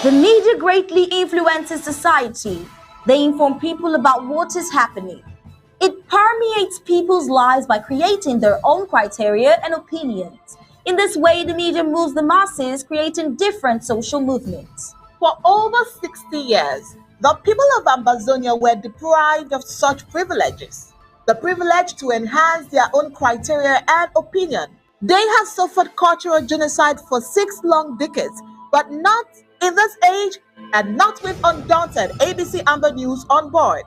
The media greatly influences society. They inform people about what is happening. It permeates people's lives by creating their own criteria and opinions. In this way, the media moves the masses, creating different social movements. For over 60 years, the people of Ambazonia were deprived of such privileges. The privilege to enhance their own criteria and opinion. They have suffered cultural genocide for 6 long decades, but not in this age and not with undaunted ABC Amba News on board.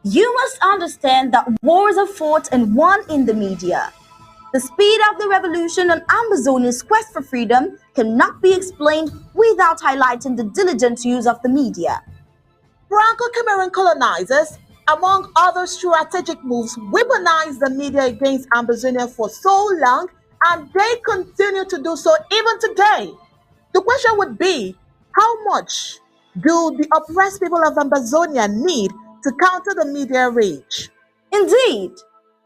You must understand that wars are fought and won in the media. The speed of the revolution on Ambazonia's quest for freedom cannot be explained without highlighting the diligent use of the media. Franco-Cameroon colonizers, among other strategic moves, weaponized the media against Ambazonia for so long, and they continue to do so even today. The question would be, how much do the oppressed people of Ambazonia need to counter the media rage? Indeed,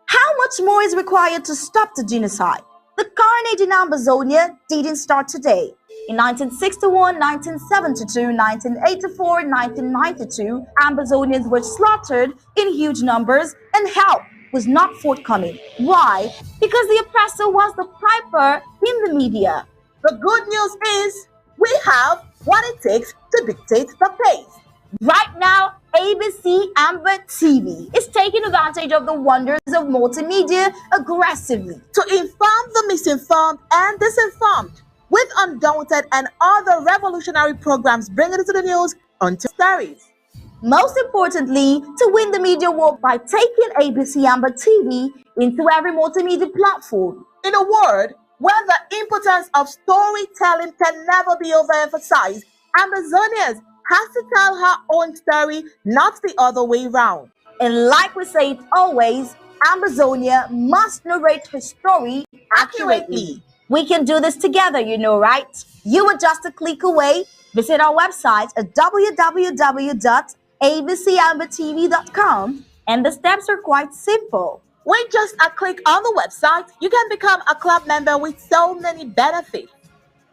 how much more is required to stop the genocide? The carnage in Ambazonia didn't start today. In 1961, 1972, 1984, and 1992, Ambazonians were slaughtered in huge numbers and help was not forthcoming. Why? Because the oppressor was the piper in the media. The good news is we have what it takes to dictate the pace. Right now, ABC Amba TV is taking advantage of the wonders of multimedia aggressively to inform the misinformed and disinformed with Undaunted and other revolutionary programs bringing it to the news until stories. Most importantly, to win the media war by taking ABC Amba TV into every multimedia platform. In a word, where the importance of storytelling can never be overemphasized, Ambazonians has to tell her own story, not the other way around. And like we say it always, Ambazonia must narrate her story accurately. We can do this together, you know, right? You are just a click away. Visit our website at www.abcambatv.com, and the steps are quite simple. With just a click on the website, you can become a club member with so many benefits.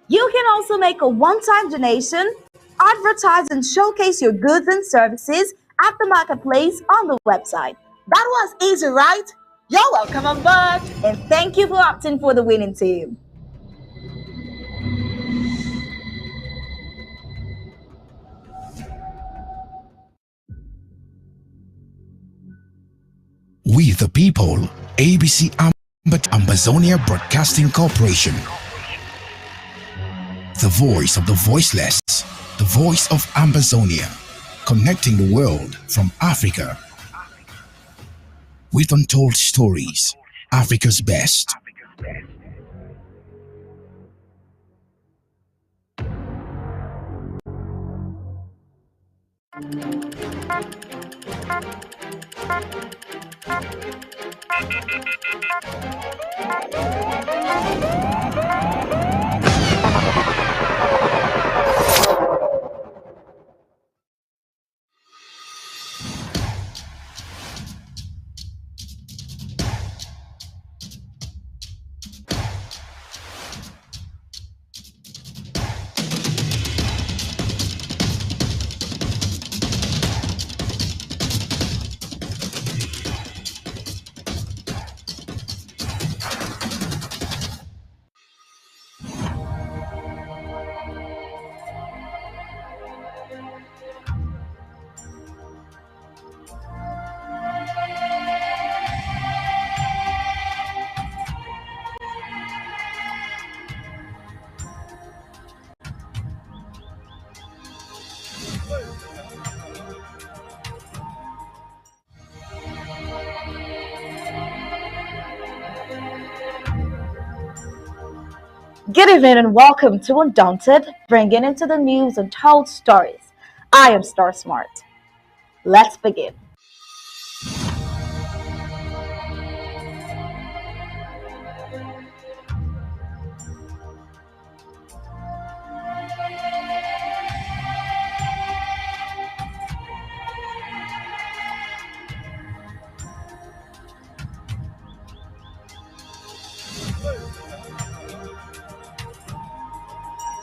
You can also make a one-time donation, advertise and showcase your goods and services at the marketplace on the website. That was easy, right? You're welcome on board. And thank you for opting for the winning team. We the people, ABC Ambazonia Broadcasting Corporation. The voice of the voiceless, the voice of Ambazonia, connecting the world from Africa. With untold stories, Africa's best. Good evening and welcome to Undaunted, bringing into the news untold stories. I am Star Smart. Let's begin.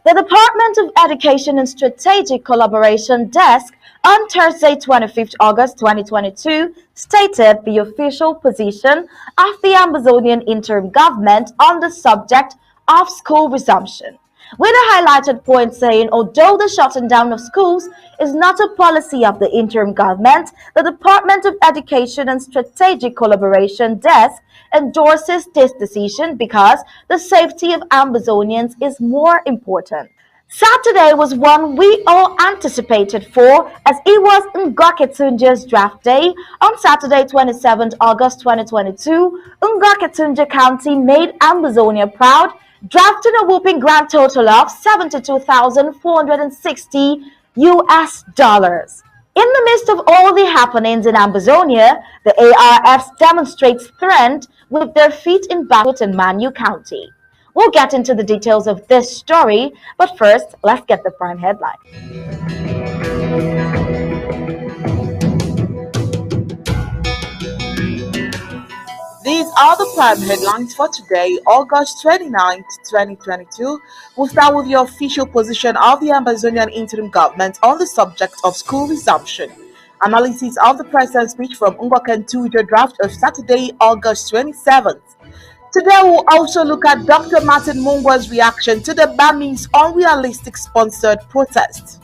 The Department of Education and Strategic Collaboration Desk on Thursday, 25th August 2022, stated the official position of the Amazonian interim government on the subject of school resumption, with a highlighted point saying although the shutting down of schools is not a policy of the interim government, the Department of Education and Strategic Collaboration Desk endorses this decision because the safety of Amazonians is more important. Saturday was one we all anticipated for as it was Ngoketunje's draft day. On Saturday, 27th August 2022, Ngoketunje County made Amazonia proud, drafting a whooping grand total of 72,460 US dollars. In the midst of all the happenings in Amazonia, the ARFs demonstrate strength with their feat in Bafoot and Manu County. We'll get into the details of this story, but first, let's get the prime headline. These are the prime headlines for today, August 29th, 2022. We'll start with the official position of the Amazonian interim government on the subject of school resumption. Analysis of the president's speech from Ngoketunje draft of Saturday, August 27th. Today we'll also look at Dr. Martin Mungwa's reaction to the Bami's unrealistic sponsored protest.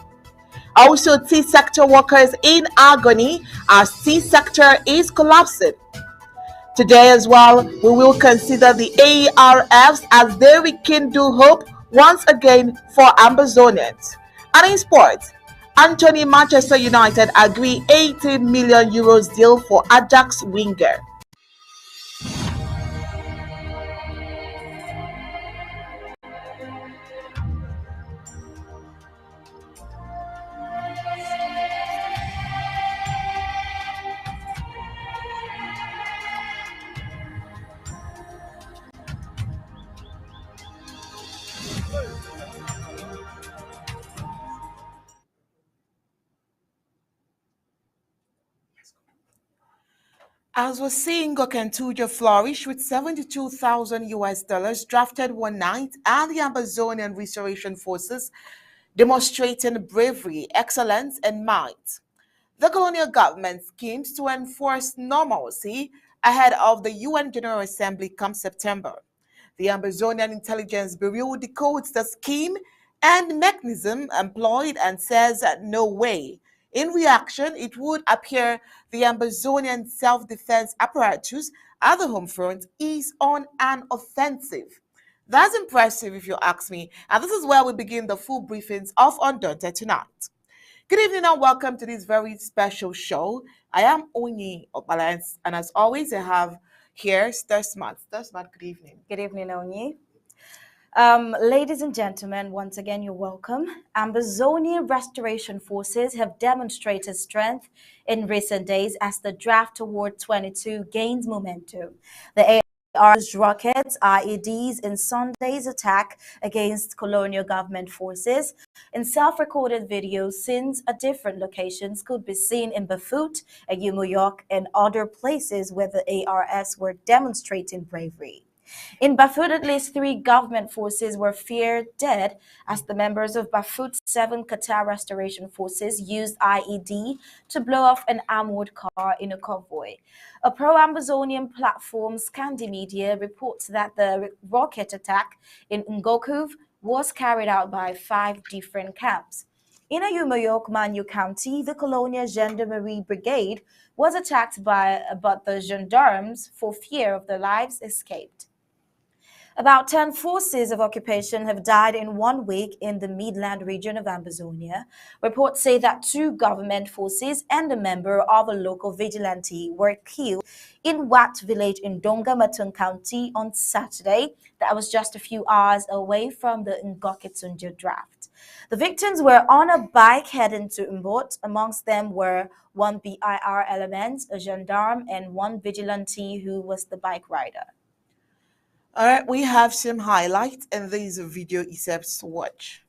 Also, tea sector workers in agony as tea sector is collapsing. Today as well, we will consider the ARFs as they rekindle hope once again for Amazonians. And in sports, Anthony Manchester United agree €80 million deal for Ajax winger. As we're seeing Ngoketunje flourish with 72,000 US dollars drafted one night, and the Amazonian Restoration Forces demonstrating bravery, excellence, and might. The colonial government schemes to enforce normalcy ahead of the UN General Assembly come September. The Amazonian Intelligence Bureau decodes the scheme and mechanism employed and says no way. In reaction, it would appear the Amazonian self-defense apparatus at the home front is on an offensive. That's impressive if you ask me, and this is where we begin the full briefings of Undaunted tonight. Good evening and welcome to this very special show. I am Onyi Obalance, and as always, I have here Stursmart. Stursmart, good evening. Good evening, Onyi. Ladies and gentlemen, once again, you're welcome. Amazonian Restoration Forces have demonstrated strength in recent days as the draft toward 22 gains momentum. The AR's rockets, IEDs in Sunday's attack against colonial government forces. In self-recorded videos, scenes at different locations could be seen in Bafoot, New York, and other places where the ARS were demonstrating bravery. In Bafoot, at least 3 government forces were feared dead as the members of Bafoot's 7 Qatar Restoration Forces used IED to blow off an armored car in a convoy. A pro-Amazonian platform, Scandi Media, reports that the rocket attack in Ngokuv was carried out by 5 different camps. In Ayumayok, Manu County, the Colonial Gendarmerie Brigade was attacked but the gendarmes, for fear of their lives, escaped. About 10 forces of occupation have died in 1 week in the Midland region of Amazonia. Reports say that 2 government forces and a member of a local vigilante were killed in Wat village in Dongamatun County on Saturday. That was just a few hours away from the Ngoketunje draft. The victims were on a bike heading to Umbot. Amongst them were 1 BIR element, a gendarme, and 1 vigilante who was the bike rider. All right, we have some highlights in this video except to watch.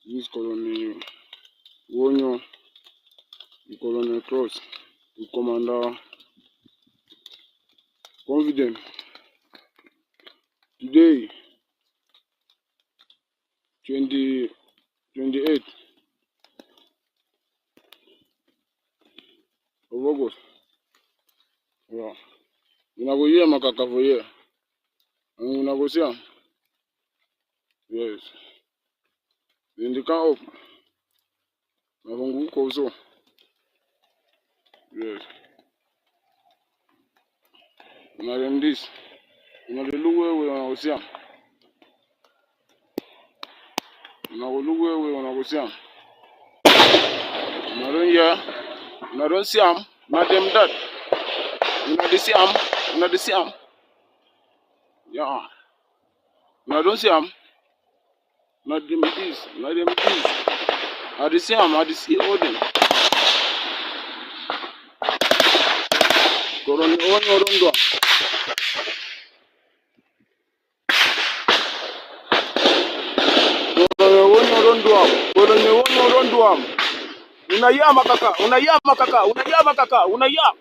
This Colonel Wonyo, the Colonel Cross, the Commander Confident. Today, 28th of August. Yeah. Una go hear makaka for here. And una go see am. Yes. Then they can up. Na go go so. Yes. Una dem this. Una dey look where we una go see am. Una go look where we una go see am. Una don hear. Una don see am. Na dem that. Una dey see am. Una dey see am. Yeah. Una don see am. Na dem this. Na dem this. I dey see am. I dey see all dem. Corona Onyo don do am. Corona Onyo don do am. Una hear makaka. Una hear makaka. Una hear makaka. Una hear.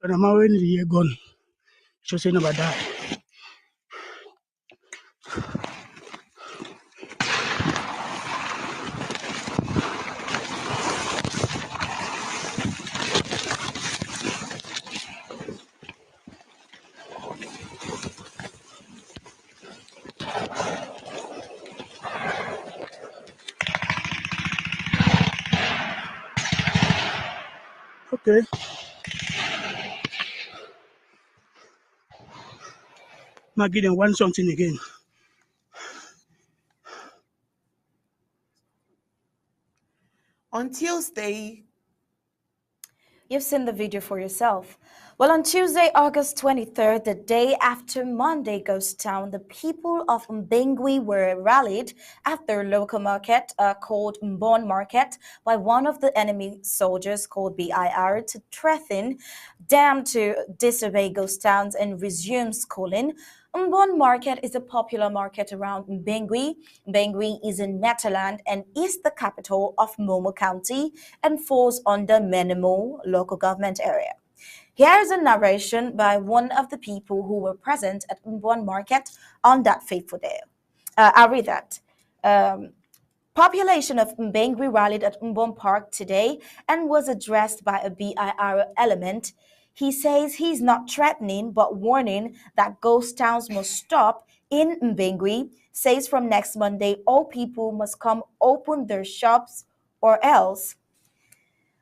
But I'm already here gone. So say never die. Okay. Now give them one something again. On Tuesday, You've seen the video for yourself. Well, on Tuesday, August 23rd, the day after Monday Ghost Town, the people of Mbengwi were rallied at their local market called Mbon Market by one of the enemy soldiers called BIR to threaten them to disobey Ghost Towns and resume schooling. Mbon Market is a popular market around Mbengwi. Mbengwi is in Netherlands and is the capital of Momo County and falls under Menemo local government area. Here's a narration by one of the people who were present at Mbon Market on that fateful day. I'll read that. Population of Mbengwi rallied at Mbon Park today and was addressed by a BIR element. He says he's not threatening but warning that ghost towns must stop in Mbengwi, says from next Monday all people must come open their shops or else.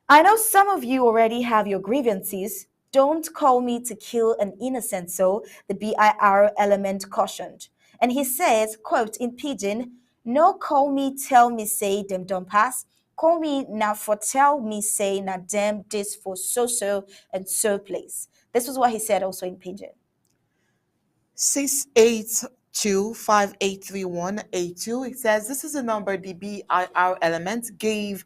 I know some of you already have your grievances. Don't call me to kill an innocent soul, the BIR element cautioned. And he says, quote, in Pidgin, no call me, tell me, say, them don't pass. Call me now for tell me, say, na them this for so and so place. This was what he said also in Pidgin. 682583182. It says this is a number the BIR element gave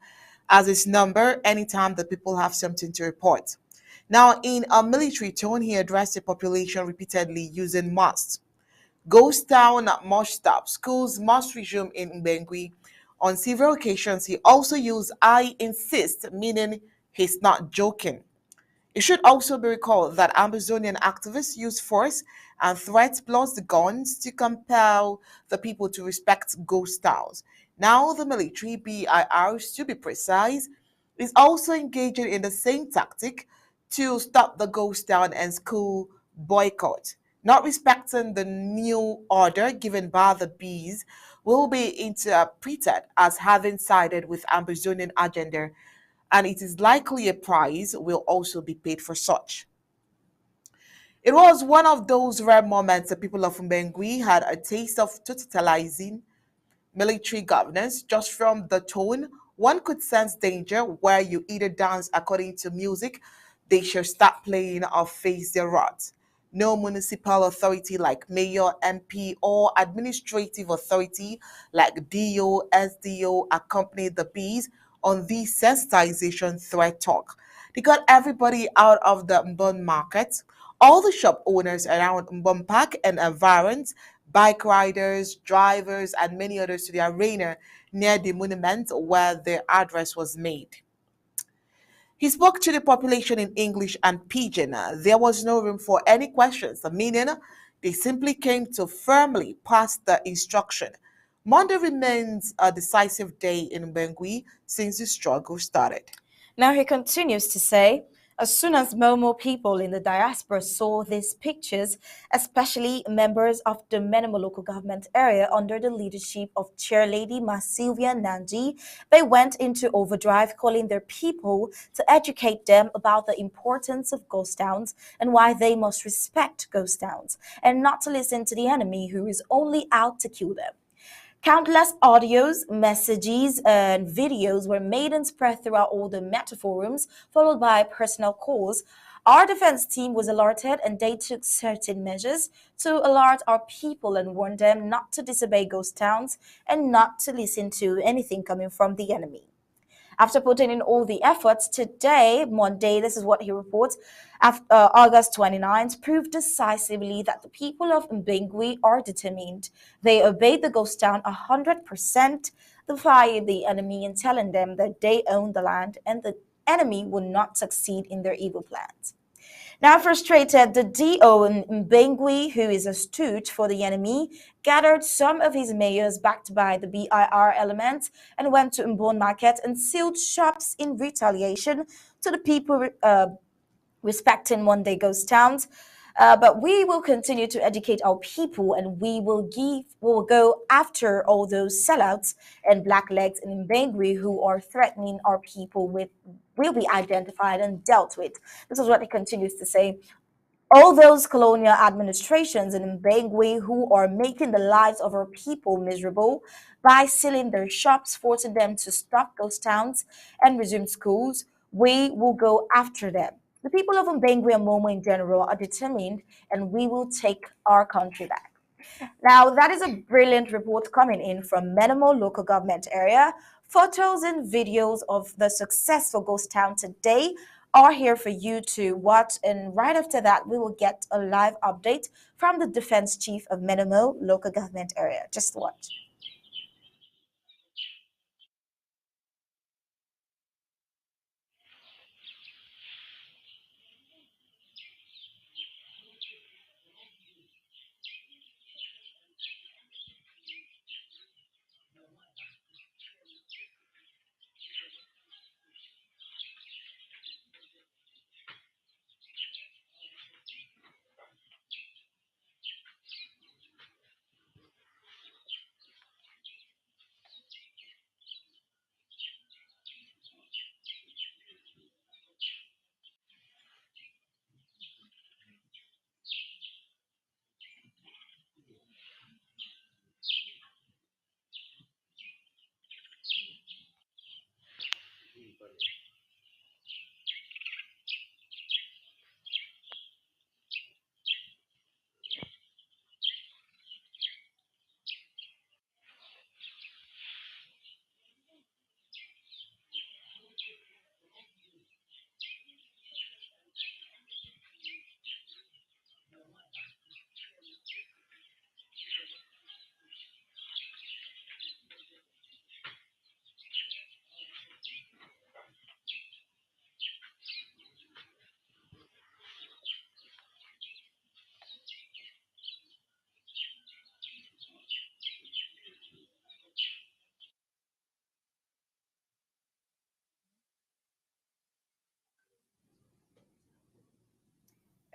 as its number anytime the people have something to report. Now, in a military tone, he addressed the population repeatedly using must. Ghost town must stop. Schools must resume in Mbengui. On several occasions, he also used I insist, meaning he's not joking. It should also be recalled that Amazonian activists used force and threats plus the guns to compel the people to respect ghost towns. Now, the military, BIRs to be precise, is also engaging in the same tactic to stop the ghost town and school boycott. Not respecting the new order given by the bees will be interpreted as having sided with Amazonian agenda, and it is likely a price will also be paid for such. It was one of those rare moments the people of Mbengui had a taste of totalizing military governance. Just from the tone, one could sense danger where you either dance according to music they should start playing or face their wrath. No municipal authority like mayor, MP, or administrative authority like DO, SDO accompanied the bees on this sensitization threat talk. They got everybody out of the Mbon market, all the shop owners around Mbon Park and environs, bike riders, drivers, and many others to the arena near the monument where their address was made. He spoke to the population in English and Pidgin. There was no room for any questions, meaning they simply came to firmly pass the instruction. Monday remains a decisive day in Bangui since the struggle started. Now he continues to say, as soon as more people in the diaspora saw these pictures, especially members of the Menemo local government area under the leadership of Chairlady Sylvia Nanji, they went into overdrive calling their people to educate them about the importance of ghost towns and why they must respect ghost towns and not to listen to the enemy who is only out to kill them. Countless audios, messages, and videos were made and spread throughout all the Meta forums, followed by personal calls. Our defense team was alerted and they took certain measures to alert our people and warn them not to disobey ghost towns and not to listen to anything coming from the enemy. After putting in all the efforts, today, Monday, this is what he reports, August 29th, proved decisively that the people of Mbengui are determined. They obeyed the ghost town 100%, defying the enemy and telling them that they own the land and the enemy will not succeed in their evil plans. Now frustrated, the DO in Mbengui, who is a stooge for the enemy, gathered some of his mayors backed by the BIR elements and went to Mbon Market and sealed shops in retaliation to the people respecting one-day ghost towns. But we will continue to educate our people and we will go after all those sellouts and blacklegs in Mbengui who are threatening our people with will be identified and dealt with. This is what he continues to say. All those colonial administrations in Mbengui who are making the lives of our people miserable by sealing their shops, forcing them to stop ghost towns and resume schools, we will go after them. The people of Mbengui and Momo in general are determined and we will take our country back. Now, that is a brilliant report coming in from Menemo local government area. Photos and videos of the successful ghost town today are here for you to watch. And right after that, we will get a live update from the defense chief of Menemo local government area. Just watch.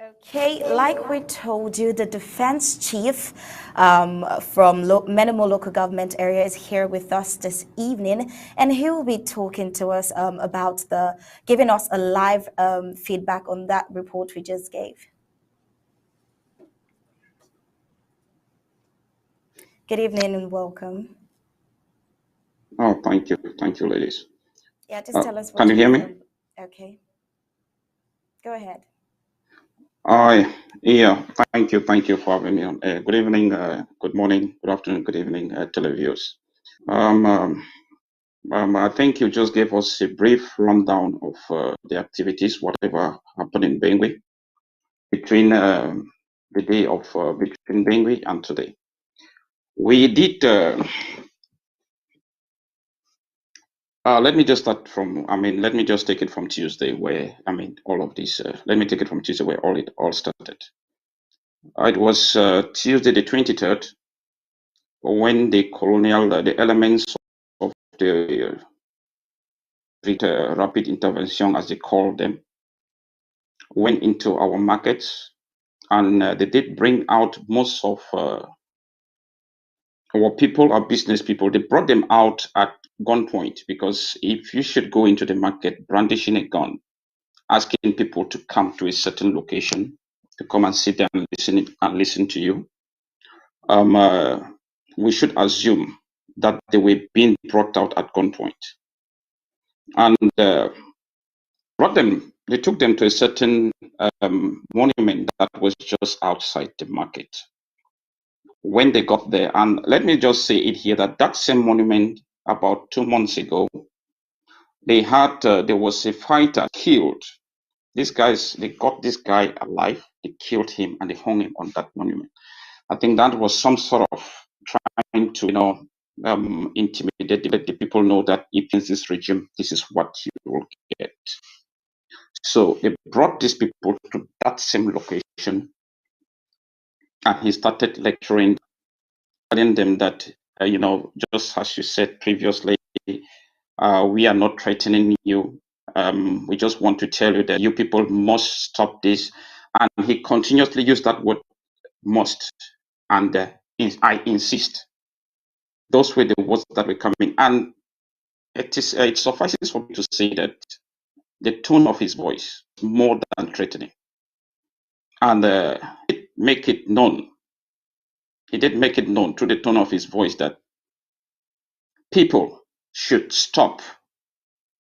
Okay, like we told you, the defense chief from many more local government areas is here with us this evening, and he will be talking to us about giving us a live feedback on that report we just gave. Good evening and welcome. Oh, thank you, ladies. Yeah, just tell us what can you hear me? Okay, go ahead. Yeah, thank you for having me on. Good evening, good morning, good afternoon, good evening, televiewers. I think you just gave us a brief rundown of the activities, whatever happened in Bengue between the day of between Bengue and today. We did. Let me just start from. Let me just take it from Tuesday, where all of this. Let me take it from Tuesday, where it all started. It was Tuesday the 23rd when the the elements of the rapid intervention, as they call them, went into our markets, and they did bring out most of our people, our business people. They brought them out at gunpoint, because if you should go into the market brandishing a gun, asking people to come to a certain location to come and sit there and listen to you, we should assume that they were being brought out at gunpoint, and they took them to a certain monument that was just outside the market. When they got there, and let me just say it here, that same monument, about 2 months ago, there was a fighter killed. They got this guy alive, they killed him, and they hung him on that monument. I think that was some sort of trying to, intimidate, let the people know that if in this regime, this is what you will get. So they brought these people to that same location, and he started lecturing, telling them that, just as you said previously, we are not threatening you. We just want to tell you that you people must stop this. And he continuously used that word must, and I insist. Those were the words that were coming, and it suffices for me to say that the tone of his voice more than threatening, and it make it known. He did make it known through the tone of his voice that people should stop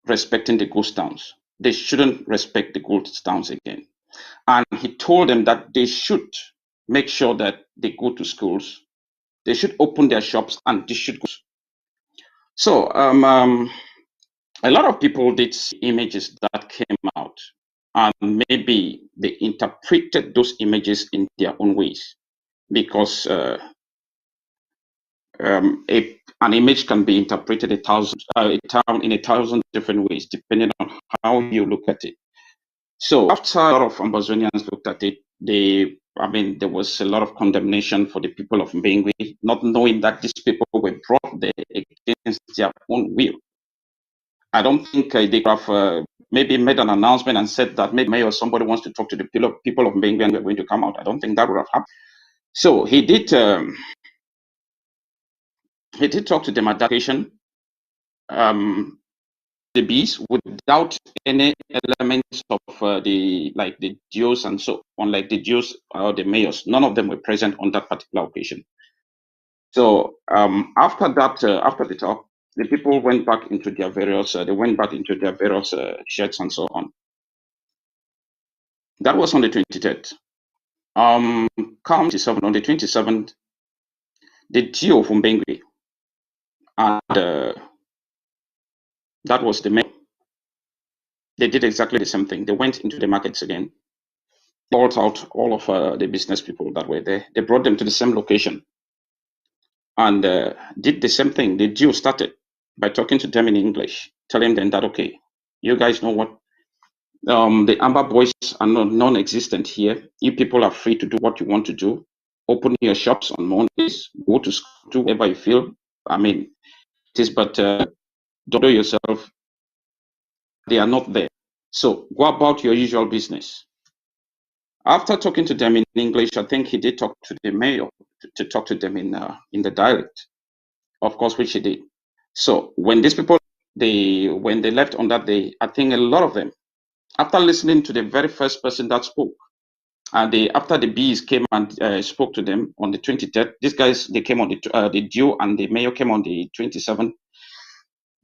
respecting the ghost towns. They shouldn't respect the ghost towns again, and he told them that they should make sure that they go to schools. They should open their shops, and they should go. So a lot of people did see images that came out, and maybe they interpreted those images in their own ways, because an image can be interpreted in a thousand different ways, depending on how you look at it. So after a lot of Ambazonians looked at it, there was a lot of condemnation for the people of Bengue, not knowing that these people were brought there against their own will. I don't think they could have maybe made an announcement and said that maybe or somebody wants to talk to the people of Bengue and we're going to come out. I don't think that would have happened. So he did talk to them at that occasion, the bees, without any elements of the Jews and so on, like the Jews or the mayors. None of them were present on that particular occasion. So after the talk, the people went back into their various, sheds and so on. That was on the 23rd. Come on the 27th, the Geo from Bengui, and that was the mayor. They did exactly the same thing. They went into the markets again, brought out all of the business people that were there. They brought them to the same location and did the same thing. The Geo started by talking to them in English, telling them that, okay, you guys know what? The Amba boys are non-existent here. You people are free to do what you want to do. Open your shops on Mondays, go to school, do whatever you feel. I mean, it is, but don't do yourself. They are not there. So go about your usual business. After talking to them in English, I think he did talk to the mayor to talk to them in the dialect, of course, which he did. So when these people, when they left on that day, I think a lot of them, after listening to the very first person that spoke, and after the bees came and spoke to them on the 23rd, these guys, they came on the Geo and the mayor came on the 27th.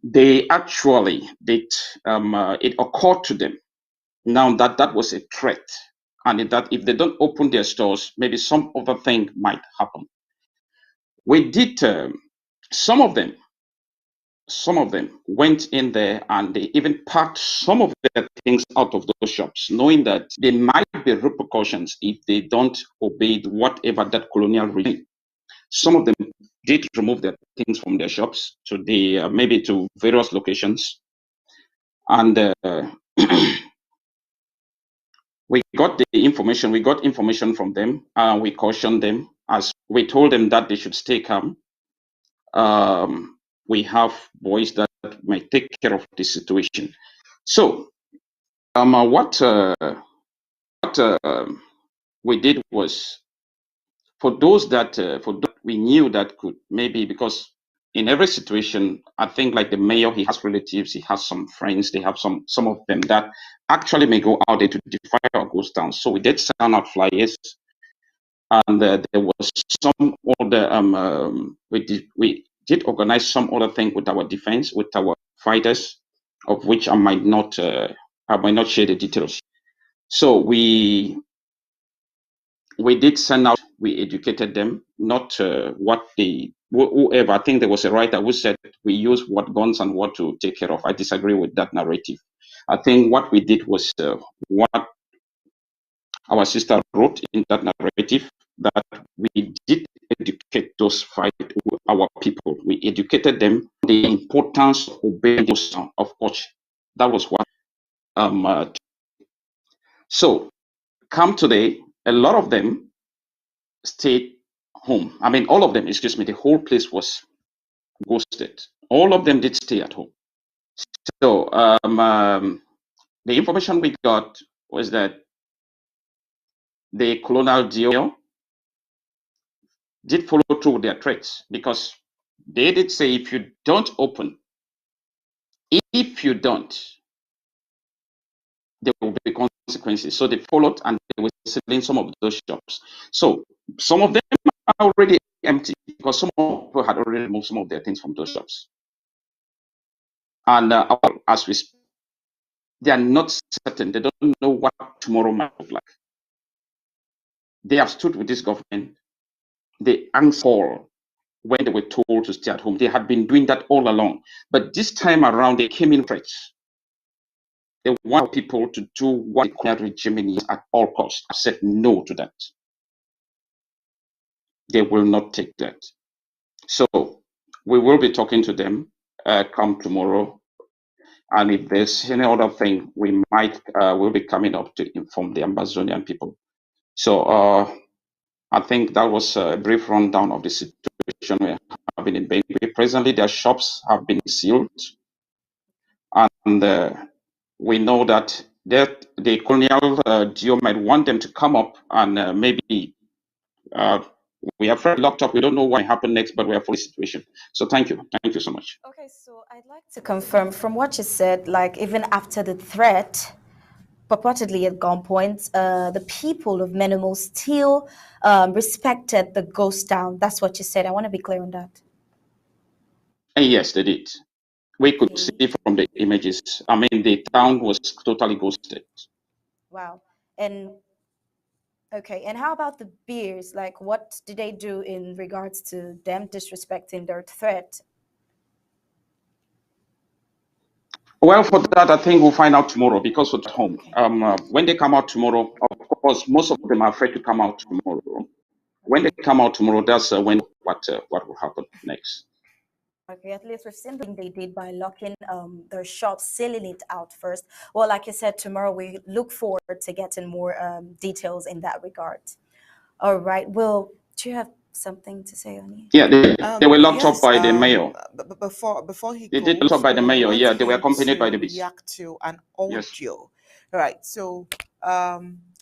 They actually did, it occurred to them now that that was a threat, and that if they don't open their stores, maybe some other thing might happen. We did, some of them went in there and they even packed some of their things out of those shops, knowing that there might be repercussions if they don't obey whatever that colonial regime. Some of them did remove their things from their shops to the maybe to various locations, and we got the information. We got information from them. We cautioned them, as we told them that they should stay calm. We have boys that might take care of the situation. So, what we did was, for those that we knew that could maybe, because in every situation, I think like the mayor, he has relatives, he has some friends, they have some of them that actually may go out there to defy our ghost town. So we did send out flyers, and there was some other we did organize some other thing with our defense, with our fighters, of which I might not share the details. So we did send out, we educated them, not whoever. I think there was a writer who said we use what guns and what to take care of. I disagree with that narrative. I think what we did was what our sister wrote in that narrative, that we did educate those our people. We educated them the importance of obeying those sound of course. That was what so come today, a lot of them stayed home. I mean, all of them, excuse me, the whole place was ghosted. All of them did stay at home. So the information we got was that the colonial deal did follow through with their threats, because they did say, if you don't open, there will be consequences. So they followed and they were selling some of those shops. So some of them are already empty, because some people had already removed some of their things from those shops. And as we speak, they are not certain. They don't know what tomorrow might look like. They have stood with this government. They answered when they were told to stay at home. They had been doing that all along. But this time around, they came in threats. They want people to do what the colonial regime is at all costs. I said no to that. They will not take that. So we will be talking to them come tomorrow. And if there's any other thing, we might will be coming up to inform the Ambazonian people. So I think that was a brief rundown of the situation we're having in Benue. Presently, their shops have been sealed, and we know that the colonial geo might want them to come up and maybe we are afraid locked up. We don't know what will happen next, but we are for the situation. So thank you so much. Okay, so I'd like to confirm from what you said, like even after the threat, purportedly at gunpoint, the people of Minimal still respected the ghost town. That's what you said. I want to be clear on that. And yes, they did. We could see from the images. I mean, the town was totally ghosted. Wow. And okay, and how about the beers? Like, what did they do in regards to them disrespecting their threat? Well, for that, I think we'll find out tomorrow because we're at home. Okay. When they come out tomorrow, of course, most of them are afraid to come out tomorrow. When they come out tomorrow, that's when what will happen next. Okay, at least we've seen the thing they did by locking their shops, sealing it out first. Well, like I said, tomorrow we look forward to getting more details in that regard. All right. Well, do you have something to say, Oni? Yeah, they were locked up Yes. by the mayor. Before he They did locked up goes, by the we mayor. want Yeah, they were him accompanied by to the police. react to an Yes. audio. Right. So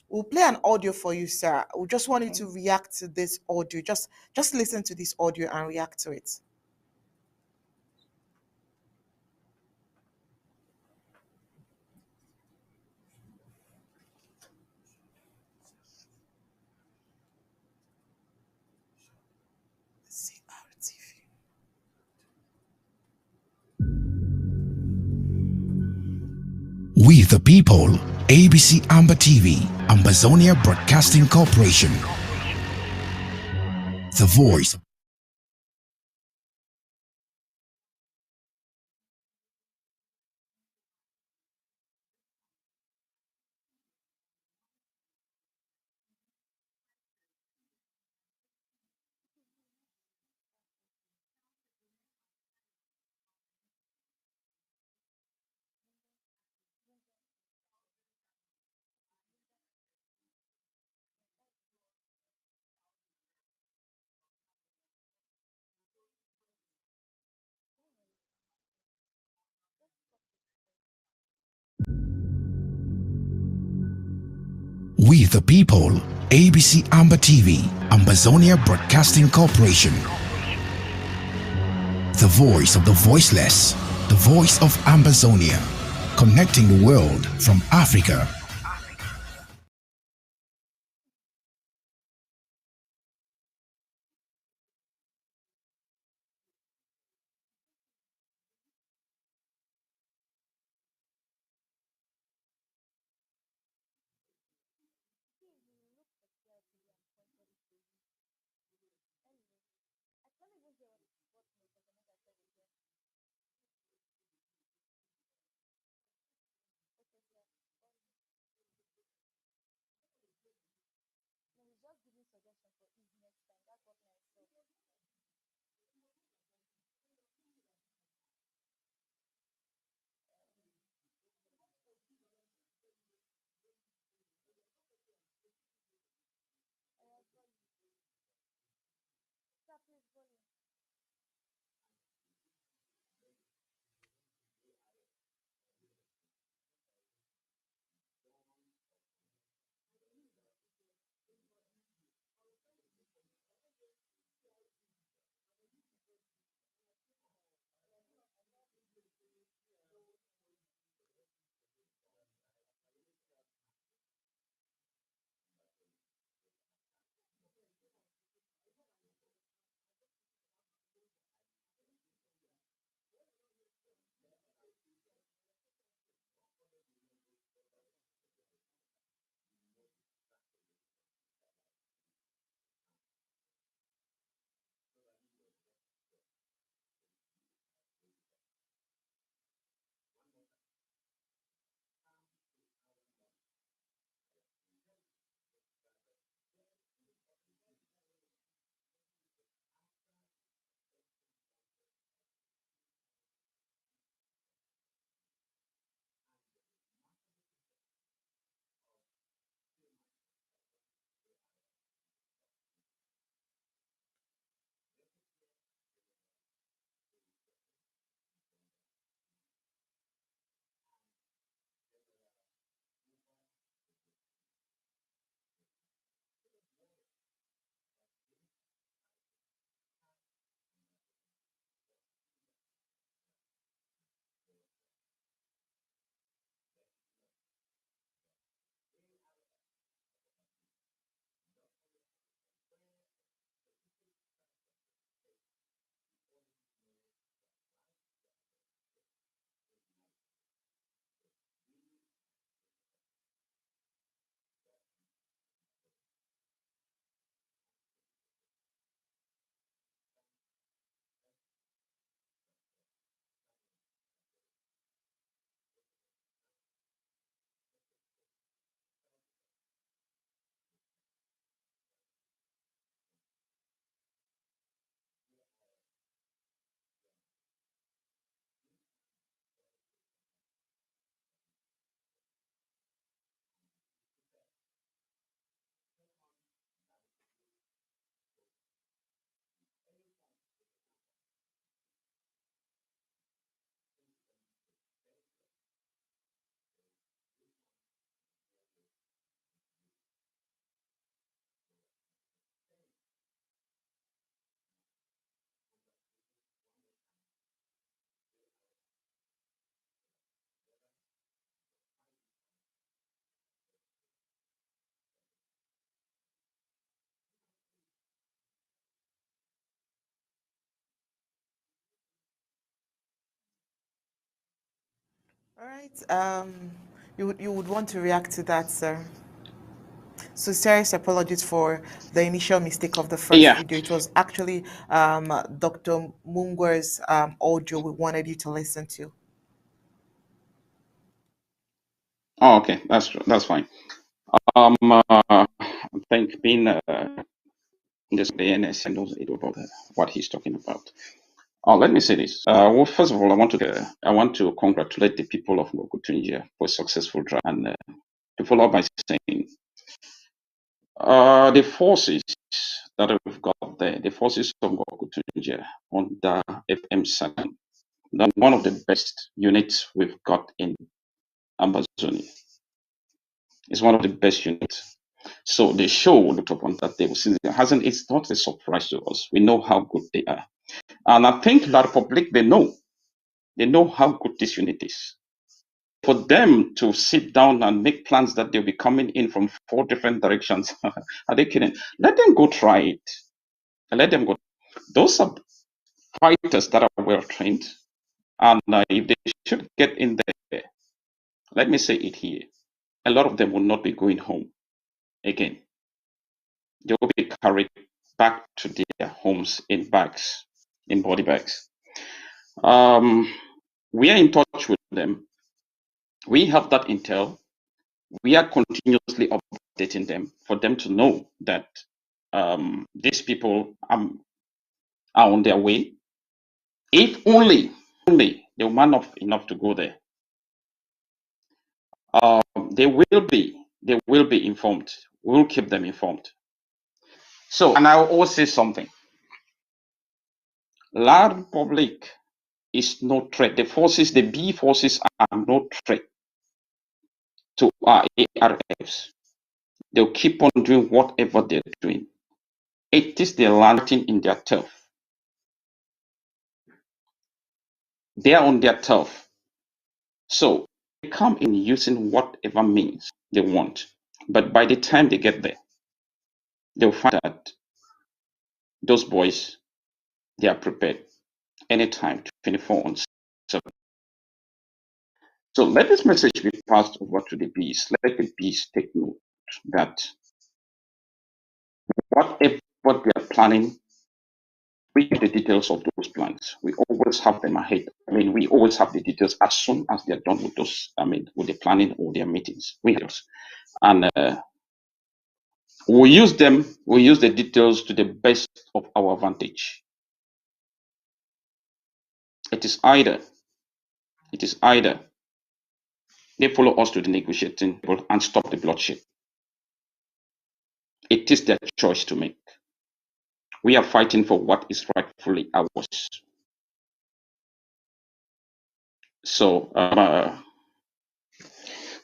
we'll play an audio for you, sir. We just want you to react to this audio. Just listen to this audio and react to it. CRTV. We the people, ABC Amba TV, Ambazonia Broadcasting Corporation. The voice. We the people, ABC Amba TV, Ambazonia Broadcasting Corporation. The voice of the voiceless, the voice of Ambazonia, connecting the world from Africa. All right. You would want to react to that, sir. So serious apologies for the initial mistake of the first Yeah. video. It was actually Dr. Mungwer's audio we wanted you to listen to. Oh, okay. That's fine. I think being in this DNS, I know about what he's talking about. Let me say this. Well, first of all, I want to congratulate the people of Tunisia for a successful drive, and to follow up by saying, the forces that we've got there, the forces of Tunisia under FM7, they're one of the best units we've got in Amazonia. It's one of the best units. So they showed upon that they it's not a surprise to us. We know how good they are. And I think La Republic, they know how good this unit is. For them to sit down and make plans that they'll be coming in from 4 different directions, are they kidding? Let them go try it. Let them go. Those are fighters that are well trained. And if they should get in there, let me say it here, a lot of them will not be going home again. They will be carried back to their homes in bags, in body bags. We are in touch with them. We have that intel. We are continuously updating them for them to know that these people are on their way. If only they were man enough to go there, they will be informed. We will keep them informed. So, and I will always say something. La Republic is no threat. The B forces are no threat to our ARFs. They'll keep on doing whatever they're doing. It is their landing in their turf. They are on their turf. So they come in using whatever means they want. But by the time they get there, they'll find that those boys, they are prepared anytime, 24 on 7. So let this message be passed over to the bees. Let the bees take note that whatever they are planning, we have the details of those plans. We always have them ahead. We always have the details as soon as they're done with those, with the planning or their meetings. And we'll use the details to the best of our advantage. It is either they follow us to the negotiating table and stop the bloodshed. It is their choice to make. We are fighting for what is rightfully ours. So I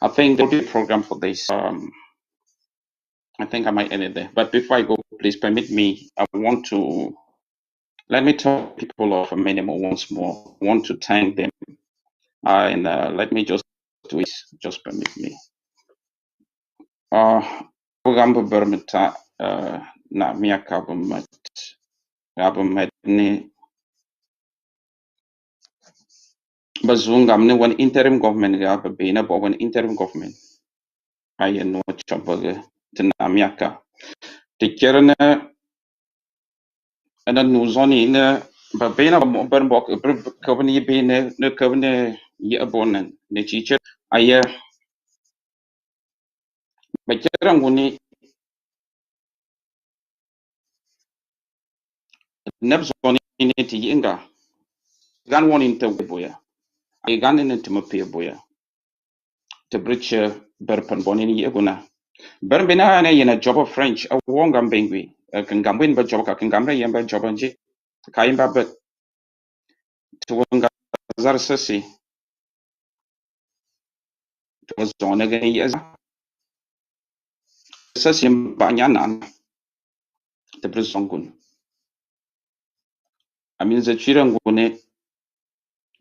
think there will be a program for this. I think I might end it there. But before I go, please permit me. Let me tell people of Minimal once more. I want to thank them. And let me just do it. Just permit me. Program bermeta na mia kabumet ni bazungam ni one interim government ga bena bo one interim government aye no chabaga tina miaka te kerna ana nuzoni na ba bena ban bok kawni bena ne kawne ya bonan ne chiche aye ba keranguni nebzoni ne ti inga gan woni inte boya ay gan ne tuma pe boya te briche berpan bonin yeguna berbina ne yena job of French a wongam bengwi kan gambin ba job ka kan gamra yamba job anje kayin ba bet to wonga zar sasi to zona ga yes sasi ba nyana te brizongun amin za chirangune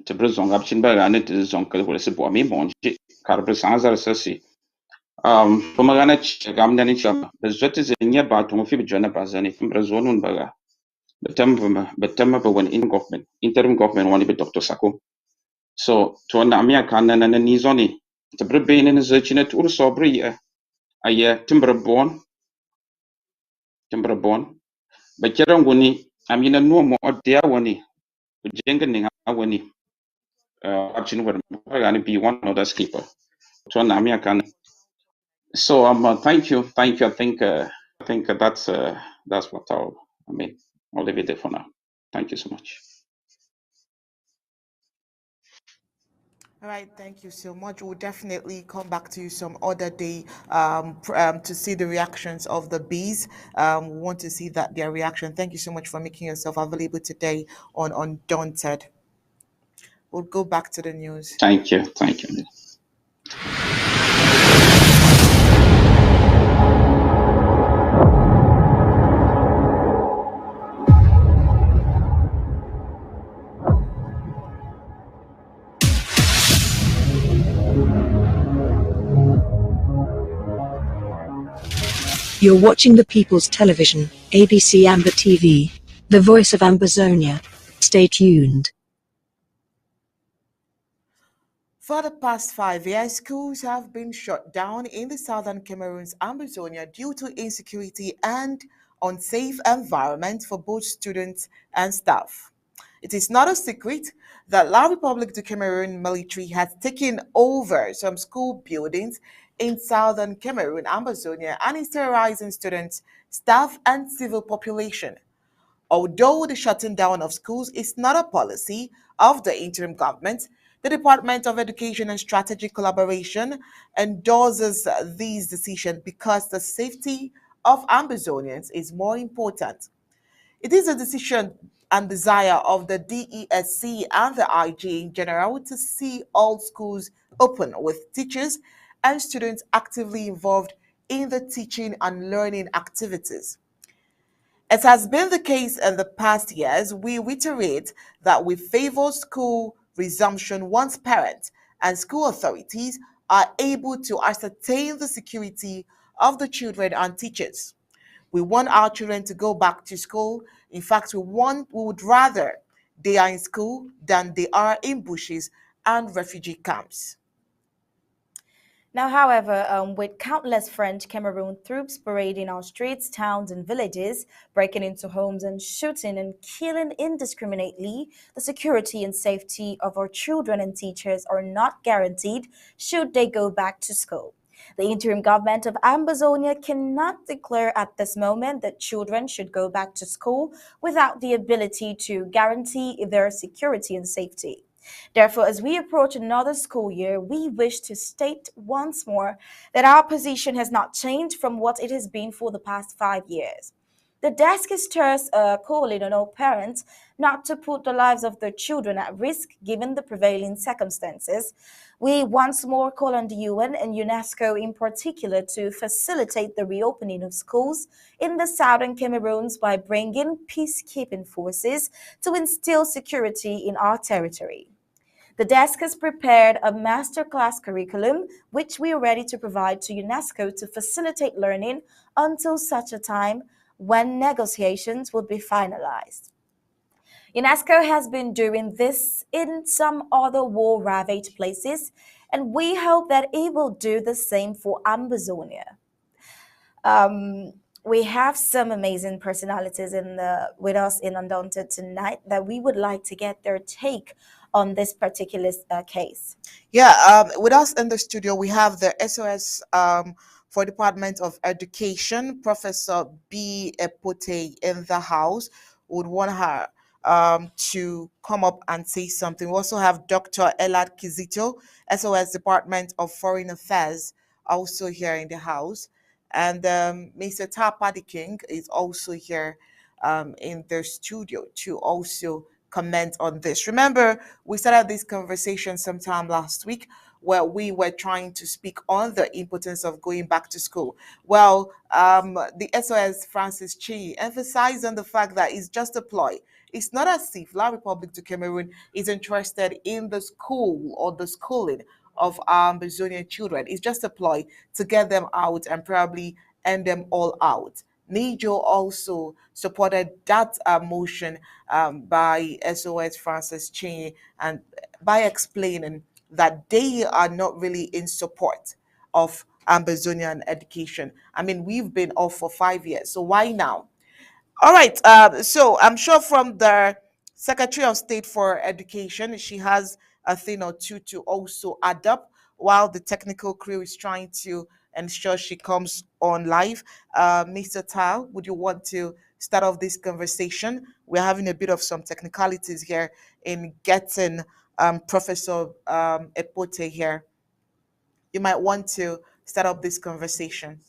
te brizong abchin ba ga ne te zonkal ko se bo mi monji kar brizang zar sasi pomagana gamna ni chaba bezwete zenya ba to fi bijana bazani mbrazonun baga betam ba wani interim government wani be Dr. Sako So to na mi aka na ni zoni te bre be ne zechine to so bre aye timbre bon ba kera ngoni amina no mo odia woni jenga ni awoni actually what going to be one of the skipper to na mi aka. So thank you. I think that's what I'll leave it there for now. Thank you so much. All right, thank you so much. We'll definitely come back to you some other day to see the reactions of the bees. We want to see their reaction. Thank you so much for making yourself available today on Undaunted. We'll go back to the news. Thank you. You're watching the People's Television, ABC Amba TV, the voice of Ambazonia. Stay tuned. For the past 5 years, schools have been shut down in the southern Cameroon's Ambazonia due to insecurity and unsafe environment for both students and staff. It is not a secret that La République du Cameroon military has taken over some school buildings in southern Cameroon, Ambazonia, and is terrorizing students, staff, and civil population. Although the shutting down of schools is not a policy of the interim government, the Department of Education and Strategic Collaboration endorses these decisions because the safety of Ambazonians is more important. It is a decision and desire of the DESC and the IG in general to see all schools open with teachers and students actively involved in the teaching and learning activities. As has been the case in the past years, we reiterate that we favor school resumption once parents and school authorities are able to ascertain the security of the children and teachers. We want our children to go back to school. In fact, we would rather they are in school than they are in bushes and refugee camps. Now, however, with countless French Cameroon troops parading our streets, towns, and villages, breaking into homes and shooting and killing indiscriminately, the security and safety of our children and teachers are not guaranteed should they go back to school. The interim government of Ambazonia cannot declare at this moment that children should go back to school without the ability to guarantee their security and safety. Therefore, as we approach another school year, we wish to state once more that our position has not changed from what it has been for the past 5 years. The desk is thus calling on all parents not to put the lives of their children at risk given the prevailing circumstances. We once more call on the UN and UNESCO in particular to facilitate the reopening of schools in the southern Cameroons by bringing peacekeeping forces to instill security in our territory. The desk has prepared a masterclass curriculum, which we are ready to provide to UNESCO to facilitate learning until such a time when negotiations will be finalized. UNESCO has been doing this in some other war-ravaged places, and we hope that it will do the same for Ambazonia. We have some amazing personalities with us in Undaunted tonight that we would like to get their take on this particular case. Yeah, with us in the studio, we have the SOS for Department of Education, Professor B. Epote in the house. Would want her to come up and say something. We also have Dr. Elad Kizito, SOS Department of Foreign Affairs, also here in the house. And Mr. Tapadi King is also here in the studio to also comment on this. Remember, we started this conversation sometime last week where we were trying to speak on the importance of going back to school. Well, the SOS Francis Chi emphasized on the fact that it's just a ploy. It's not as if La République du Cameroon is interested in the school or the schooling of Ambazonian children. It's just a ploy to get them out and probably end them all out. Nijo also supported that motion by SOS Francis Chin, and by explaining that they are not really in support of Ambazonian education. I mean, we've been off for 5 years, so why now? All right. So I'm sure from the Secretary of State for Education, she has a thing or two to also add up while the technical crew is trying to ensure she comes on live. Mr. Tal, would you want to start off this conversation? We're having a bit of some technicalities here in getting Professor Epote here. You might want to start up this conversation.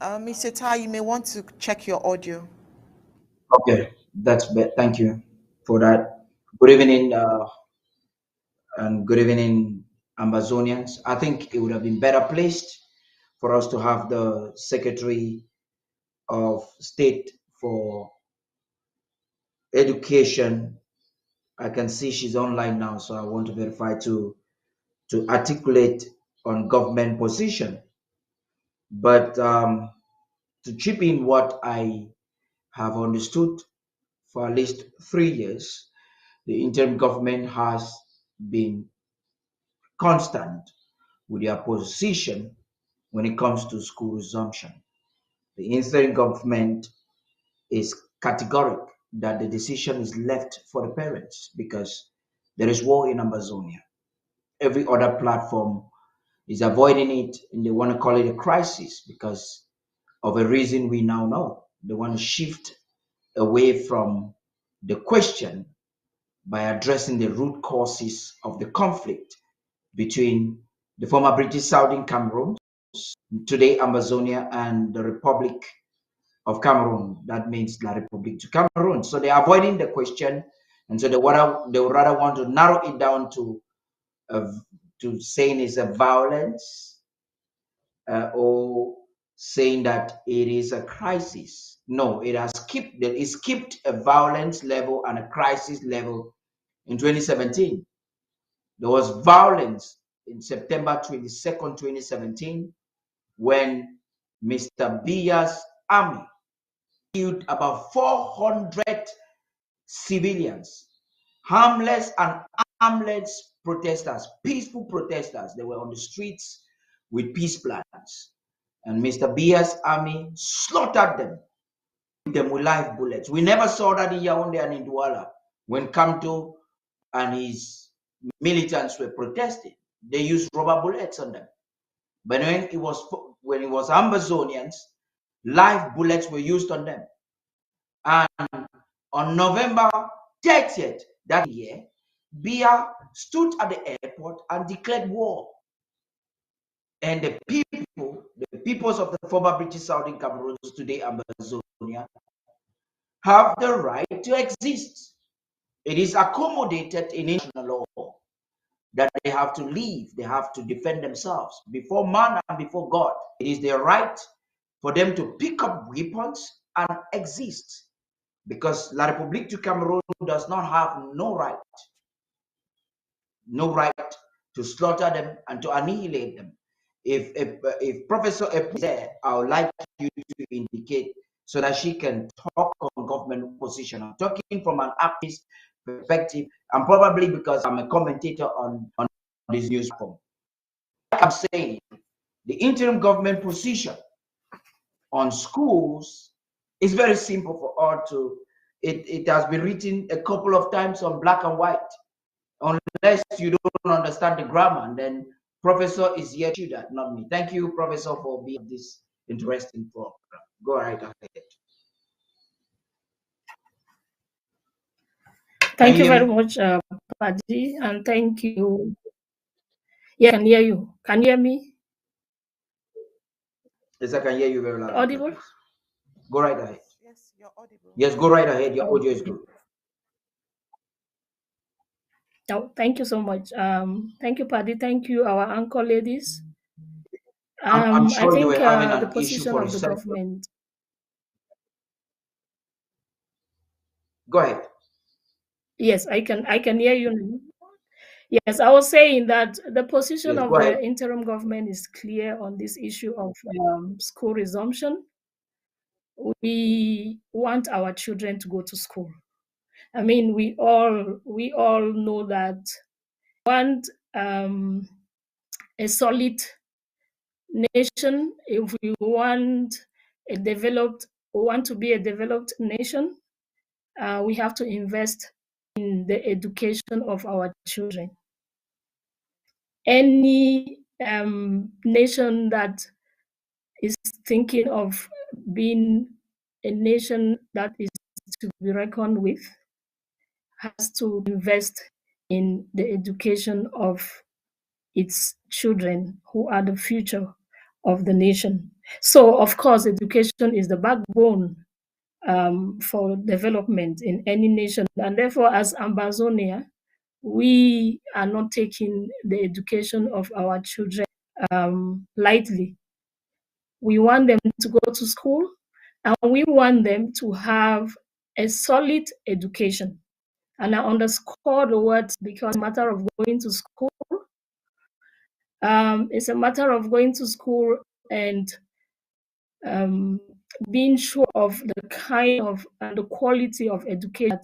Mr. Tal, you may want to check your audio. Okay, thank you for that. Good evening, and good evening, Amazonians. I think it would have been better placed for us to have the Secretary of State for Education. I can see she's online now, so I want to verify to articulate on government position. But to chip in what I have understood for at least 3 years, the interim government has been constant with their position when it comes to school resumption. The interim government is categoric that the decision is left for the parents because there is war in Amazonia. Every other platform is avoiding it, and they want to call it a crisis because of a reason we now know. They want to shift away from the question by addressing the root causes of the conflict between the former British Southern Cameroon, today Amazonia, and the Republic of Cameroon. That means La République du Cameroun. So they're avoiding the question, and so they would rather want to narrow it down to saying it's a violence, or saying that it is a crisis. No, it skipped a violence level and a crisis level in 2017. There was violence in September 22nd, 2017, when Mr. Biya's army killed about 400 civilians, harmless and armless protesters, peaceful protesters. They were on the streets with peace plans. And Mr. Biya's army slaughtered them with live bullets. We never saw that in Yaoundé and in Douala when Kamto and his militants were protesting. They used rubber bullets on them. But when it was Ambazonians, live bullets were used on them. And on November 30th that year, Biya stood at the airport and declared war. And the peoples of the former British Southern Cameroon, today Amazonia, have the right to exist. It is accommodated in international law that they have to live, they have to defend themselves before man and before God. It is their right for them to pick up weapons and exist, because La République du Cameroun does not have no right to slaughter them and to annihilate them. If Professor Ep is there, I would like you to indicate so that she can talk on government position. I'm talking from an activist perspective, and probably because I'm a commentator on this news platform. Like I'm saying, the interim government position on schools is very simple for all to. It has been written a couple of times on black and white. Unless you don't understand the grammar, and then Professor is here to that, not me. Thank you, Professor, for being this interesting program. Go right ahead. Thank you very much, Paddy, and thank you. Yeah, I can hear you. Can you hear me? Yes, I can hear you very loud. Audible? Go right ahead. Yes, you're audible. Yes, go right ahead. Your audio is good. Oh, thank you so much. Thank you, Paddy. Thank you, our anchor ladies. I'm sure I think you were having the an issue position for a of the second. government. Go ahead. Yes, I can hear you now. Yes, I was saying that the position Yes, of go ahead. the interim government is clear on this issue of school resumption. We want our children to go to school. I mean, we all know that we want a solid nation. If we want to be a developed nation, we have to invest in the education of our children. Any nation that is thinking of being a nation that is to be reckoned with has to invest in the education of its children, who are the future of the nation. So, of course, education is the backbone for development in any nation. And therefore, as Ambazonia, we are not taking the education of our children lightly. We want them to go to school, and we want them to have a solid education. And I underscore the words because it's a matter of going to school. It's a matter of going to school and being sure of the kind of and the quality of education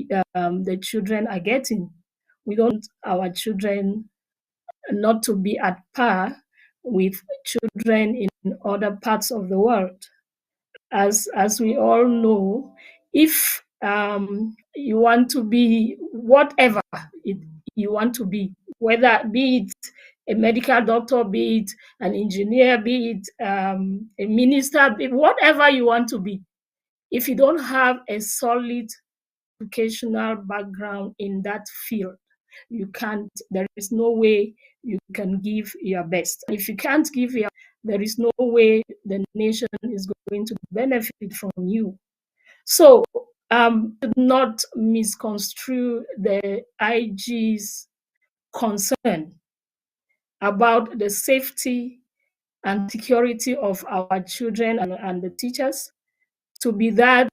that the children are getting. We don't want our children not to be at par with children in other parts of the world. As we all know, if you want to be whatever you want to be, whether be it a medical doctor, be it an engineer, be it a minister, whatever you want to be, if you don't have a solid educational background in that field, you can't. There is no way you can give your best. If you can't give your, there is no way the nation is going to benefit from you. So, do not misconstrue the IG's concern about the safety and security of our children and the teachers to be that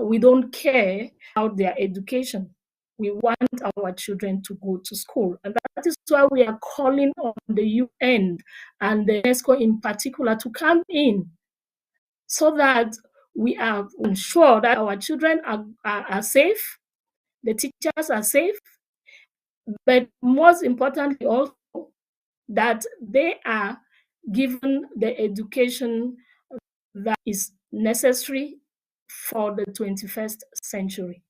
we don't care about their education. We want our children to go to school. And that is why we are calling on the UN and the UNESCO in particular to come in so that we are sure that our children are safe, the teachers are safe, but most importantly also that they are given the education that is necessary for the 21st century.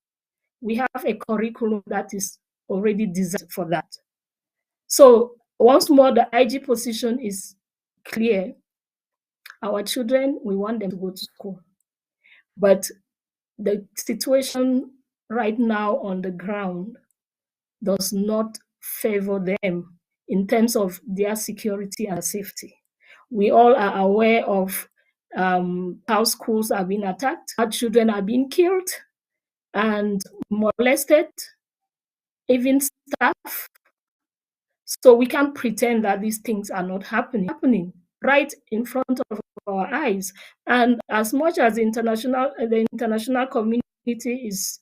We have a curriculum that is already designed for that. So once more, the IG position is clear. Our children, we want them to go to school. But the situation right now on the ground does not favor them in terms of their security and safety. We all are aware of how schools are being attacked, how children are being killed and molested, even staff. So we can't pretend that these things are not happening right in front of our eyes. And as much as the international community is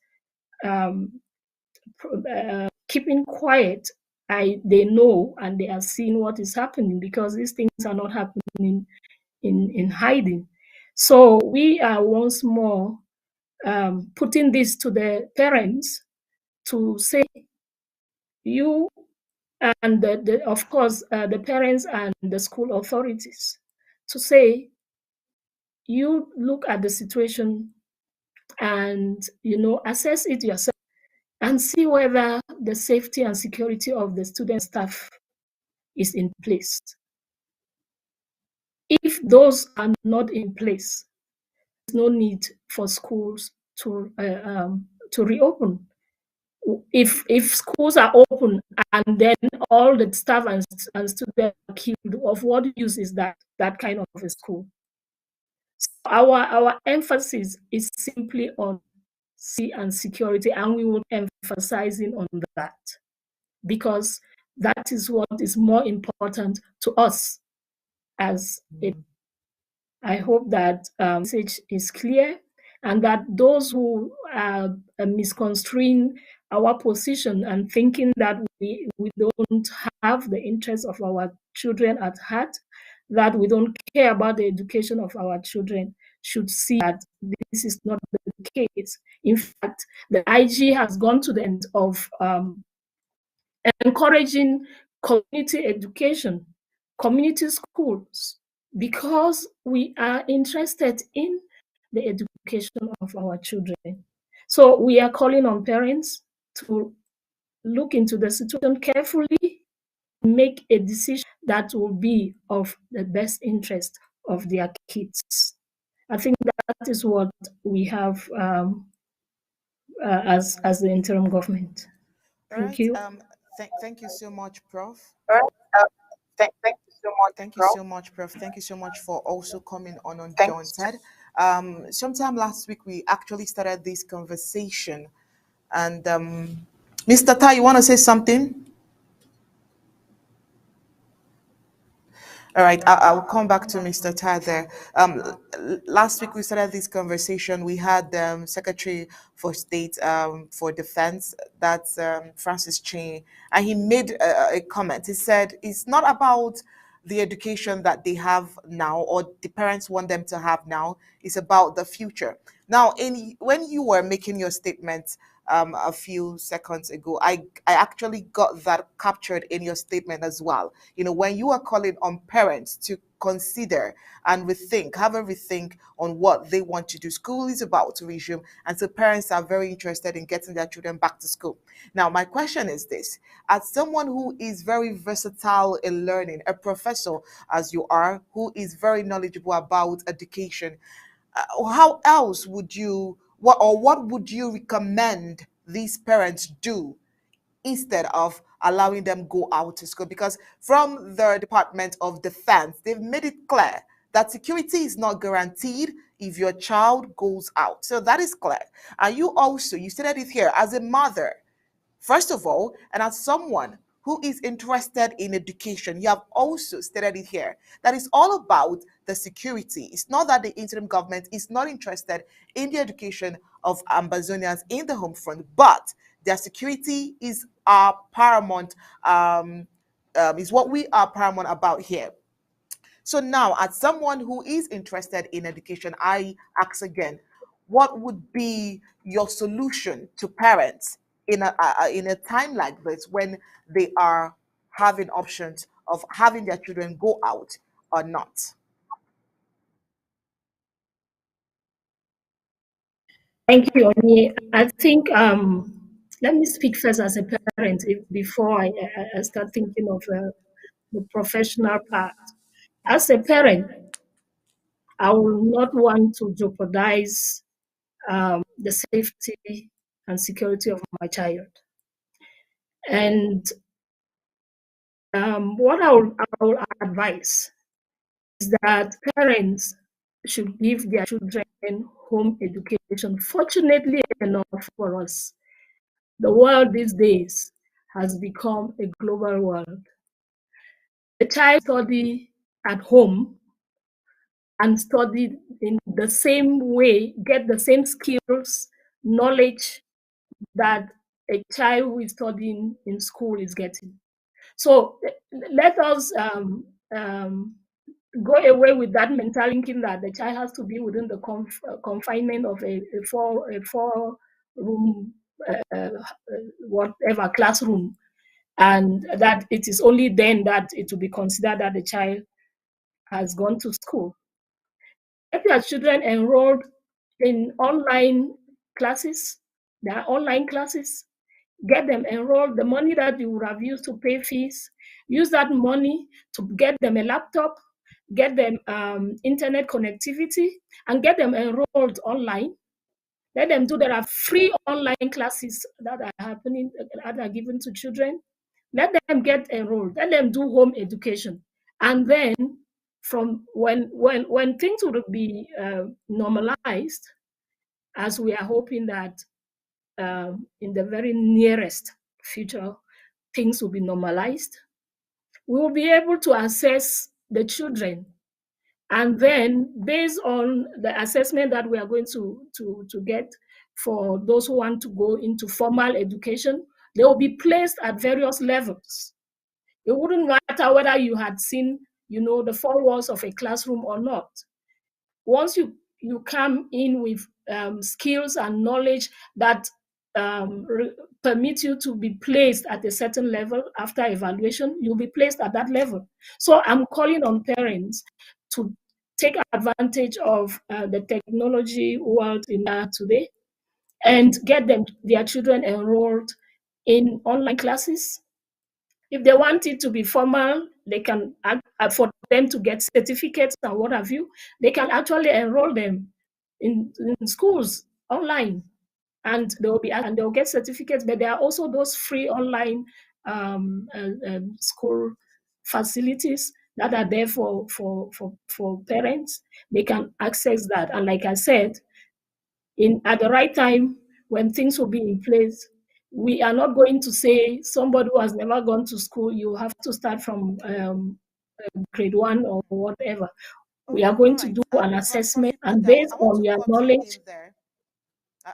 keeping quiet, they know and they are seeing what is happening because these things are not happening in hiding. So we are once more putting this to the parents to say, you and of course the parents and the school authorities, to say, you look at the situation and assess it yourself and see whether the safety and security of the student staff is in place. If those are not in place, there's no need for schools to reopen. If schools are open and then all the staff and students are killed, of what use is that kind of a school? So our emphasis is simply on safety and security, and we will emphasizing on that because that is what is more important to us as a. I hope that message is clear, and that those who are misconstruing our position and thinking that we don't have the interests of our children at heart, that we don't care about the education of our children, should see that this is not the case. In fact, the IG has gone to the end of encouraging community education, community schools, because we are interested in the education of our children. So we are calling on parents to look into the situation carefully, make a decision that will be of the best interest of their kids. I think that is what we have as the interim government. All Thank right. you. Thank you so much, Prof. Thank you so much, Thank you Prof. so much, Prof. Thank you so much for also coming on Undaunted. Sometime last week, we actually started this conversation. And Mr. Tai, you want to say something? All right, I'll come back to Mr. Tai there. Last week we started this conversation. We had Secretary for State for Defense, that's Francis Chin, and he made a comment. He said it's not about the education that they have now or the parents want them to have now. It's about the future. Now, when you were making your statement a few seconds ago, I actually got that captured in your statement as well. You know, when you are calling on parents to consider and have a rethink on what they want to do. School is about to resume, and so parents are very interested in getting their children back to school. Now, my question is this: as someone who is very versatile in learning, a professor as you are, who is very knowledgeable about education, how else would you what would you recommend these parents do instead of allowing them go out to school? Because from the Department of Defense, they've made it clear that security is not guaranteed if your child goes out. So that is clear. And you stated it here as a mother, first of all, and as someone who is interested in education, you have also stated it here that it's all about the security. It's not that the interim government is not interested in the education of Ambazonians in the home front, but their security is our paramount, is what we are paramount about here. So now, as someone who is interested in education, I ask again, what would be your solution to parents in a time like this when they are having options of having their children go out or not? Thank you, Oni. I think let me speak first as a parent before I start thinking of the professional part. As a parent, I will not want to jeopardize the safety and security of my child. And what I will advise is that parents should give their children home education. Fortunately enough for us, the world these days has become a global world. The child study at home and study in the same way, get the same skills, knowledge that a child who is studying in school is getting. So let us go away with that mental thinking that the child has to be within the confinement of a four room whatever classroom, and that it is only then that it will be considered that the child has gone to school. If your children enrolled in online classes, there are online classes, get them enrolled. The money that you would have used to pay fees, use that money to get them a laptop, get them internet connectivity, and get them enrolled online. Let them do. There are free online classes that are happening, that are given to children. Let them get enrolled. Let them do home education, and then from when things will be normalized, as we are hoping that in the very nearest future things will be normalized, we will be able to assess the children And then based on the assessment that we are going to get for those who want to go into formal education, they will be placed at various levels. It wouldn't matter whether you had seen, the four walls of a classroom or not. Once you come in with skills and knowledge that permit you to be placed at a certain level after evaluation, you'll be placed at that level. So I'm calling on parents to take advantage of the technology world in today and get their children enrolled in online classes. If they want it to be formal, they can, for them to get certificates and what have you, they can actually enroll them in schools online, and they'll get certificates. But there are also those free online school facilities that are there for parents. They can access that, and like I said, at the right time when things will be in place. We are not going to say somebody who has never gone to school, you have to start from grade 1 or whatever. We are going to do an assessment, and based on your knowledge.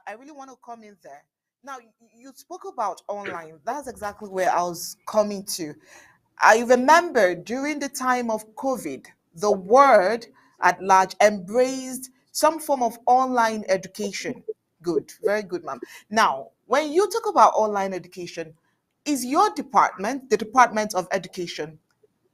I really want to come in there. Now, you spoke about online. That's exactly where I was coming to. I remember during the time of COVID, the world at large embraced some form of online education. Good, very good, ma'am. Now, when you talk about online education, is your department, the Department of Education,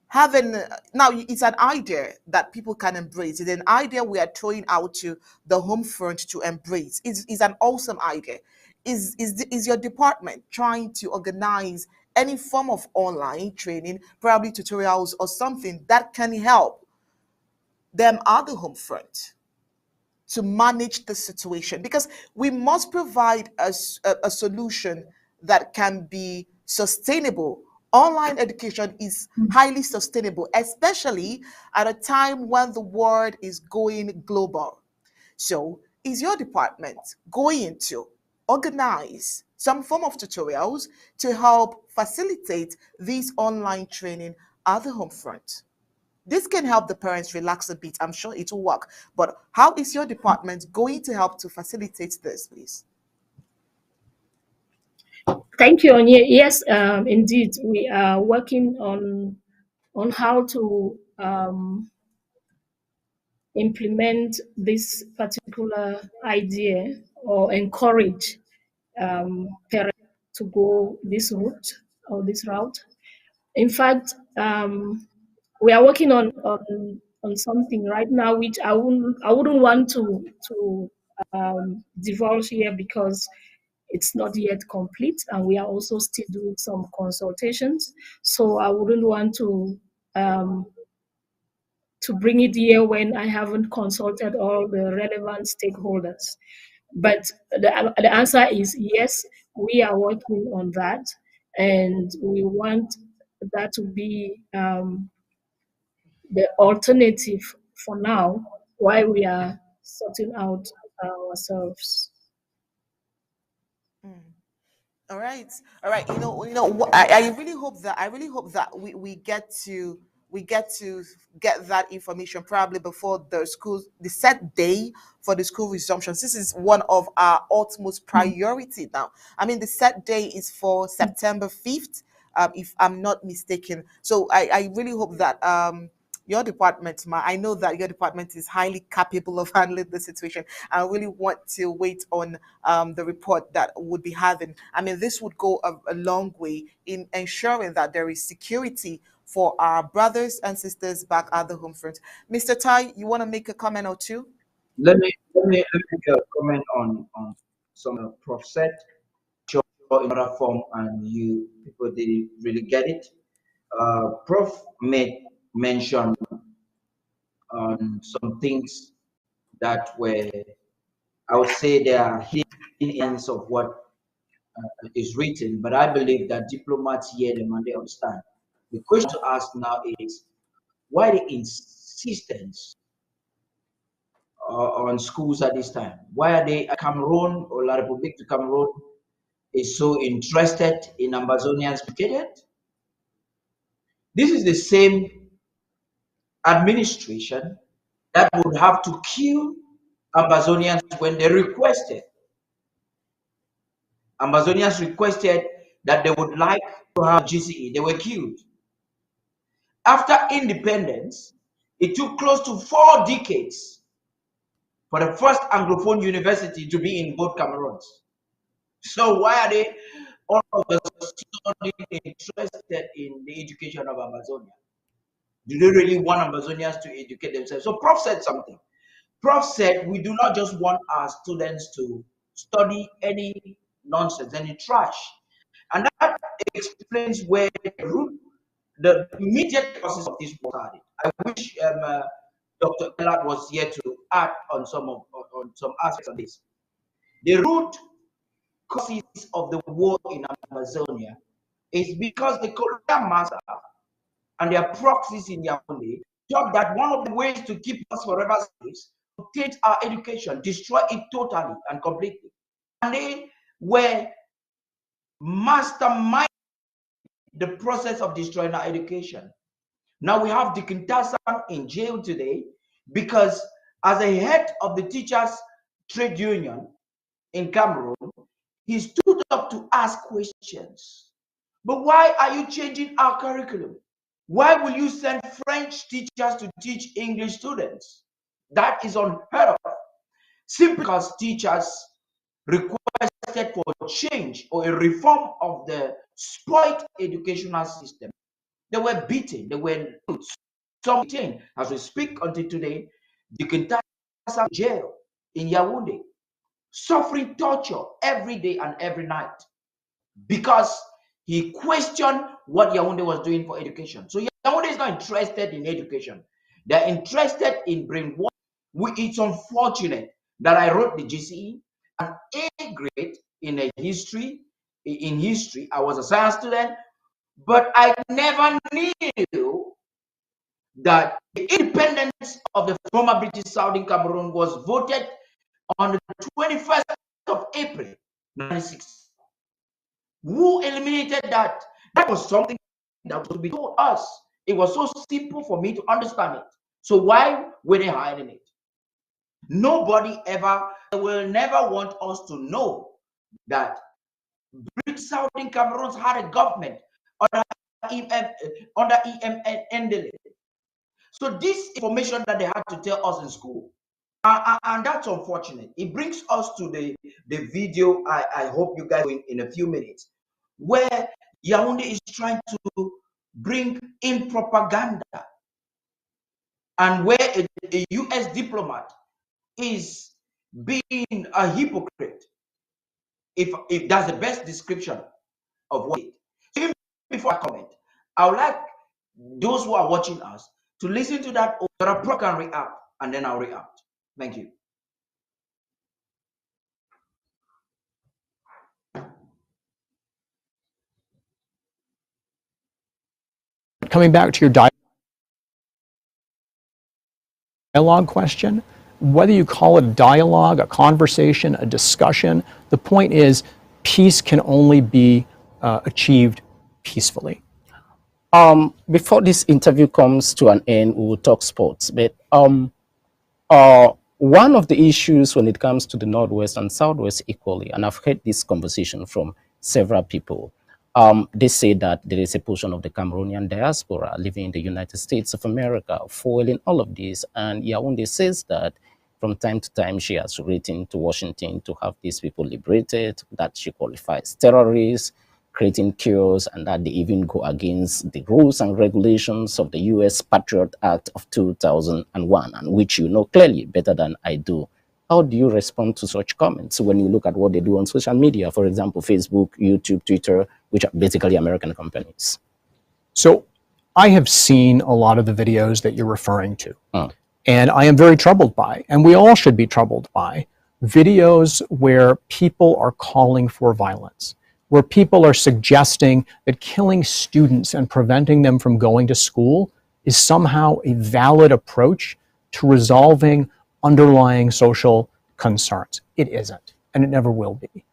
having now it's an idea that people can embrace. It's an idea we are throwing out to the home front to embrace. It's an awesome idea. Is your department trying to organize any form of online training, probably tutorials or something that can help them at the home front to manage the situation? Because we must provide a solution that can be sustainable. Online education is highly sustainable, especially at a time when the world is going global. So, is your department going to organize some form of tutorials to help facilitate this online training at the home front? This can help the parents relax a bit. I'm sure it will work. But how is your department going to help to facilitate this, please? Thank you, Onye. Yes, indeed, we are working on how to implement this particular idea or encourage parents to go this route or this route. In fact, we are working on something right now which I wouldn't want to divulge here because it's not yet complete, and we are also still doing some consultations. So I wouldn't want to bring it here when I haven't consulted all the relevant stakeholders. But the answer is yes, we are working on that, and we want that to be the alternative for now while we are sorting out ourselves. All right, all right. I really hope that we get to get that information probably before the set day for the school resumptions. This is one of our utmost priority now. I mean, the set day is for September 5th, if I'm not mistaken. So I really hope that your department, I know that your department is highly capable of handling the situation. I really want to wait on the report that would be having. I mean, this would go a long way in ensuring that there is security for our brothers and sisters back at the home front. Mr. Tai, you want to make a comment or two? Let me make a comment on some Prof said sure in other form, and you people didn't really get it. Prof made mention on some things that were, I would say, they are hidden ends of what is written, but I believe that diplomats hear them and they understand. The question to ask now is why the insistence on schools at this time? Why are they, Cameroon or La Republique de Cameroon is so interested in Ambazonians educated? This is the same administration that would have to kill Ambazonians when they requested. Ambazonians requested that they would like to have GCE. They were killed. After independence, it took close to 4 decades for the first Anglophone university to be in both Cameroons. So why are they all of a sudden interested in the education of Amazonia? Do they really want Ambazonians to educate themselves? So Prof said something. Prof said, we do not just want our students to study any nonsense, any trash. And that explains where the immediate causes of this war started. I wish Dr. Ellard was here to add on some aspects of this. The root causes of the war in Amazonia is because the colonial master and their proxies in Yaoundé thought that one of the ways to keep us forever slaves to take our education, destroy it totally and completely. And they were masterminding the process of destroying our education. Now we have Dikintasan in jail today because as a head of the teachers trade union in Cameroon, he stood up to ask questions. But why are you changing our curriculum? Why will you send French teachers to teach English students? That is unheard of. Simply because teachers requested for change or a reform of the spoiled educational system. They were beaten, they were some detained. As we speak until today, the Kinshasa jail in Yaoundé, suffering torture every day and every night because he questioned what Yaoundé was doing for education. So Yaoundé is not interested in education. They're interested in brainwashing. It's unfortunate that I wrote the GCE an A grade in history. In history, I was a science student, but I never knew that the independence of the former British Southern Cameroon was voted on the 21st of April 1960. Who eliminated that? That was something that was to be told us. It was so simple for me to understand it. So why were they hiding it? Nobody ever will never want us to know that British Southern Cameroon had a government under EMN. So this information that they had to tell us in school, and that's unfortunate. It brings us to the video I hope you guys will in a few minutes, where Yaoundé is trying to bring in propaganda, and where a US diplomat is being a hypocrite. If that's the best description of what it is. Even before I comment, I would like those who are watching us to listen to that or can react, and then I'll react. Thank you. Coming back to your dialogue question, whether you call it a dialogue, a conversation, a discussion, the point is peace can only be achieved peacefully. Before this interview comes to an end, we will talk sports. But one of the issues when it comes to the Northwest and Southwest equally, and I've heard this conversation from several people, they say that there is a portion of the Cameroonian diaspora living in the United States of America foiling all of this. And Yaoundé says that from time to time she has written to Washington to have these people liberated, that she qualifies terrorists, creating chaos, and that they even go against the rules and regulations of the US Patriot Act of 2001, and which you know clearly better than I do. How do you respond to such comments when you look at what they do on social media, for example, Facebook, YouTube, Twitter, which are basically American companies? So I have seen a lot of the videos that you're referring to, and I am very troubled by, and we all should be troubled by, videos where people are calling for violence, where people are suggesting that killing students and preventing them from going to school is somehow a valid approach to resolving underlying social concerns. It isn't, and it never will be.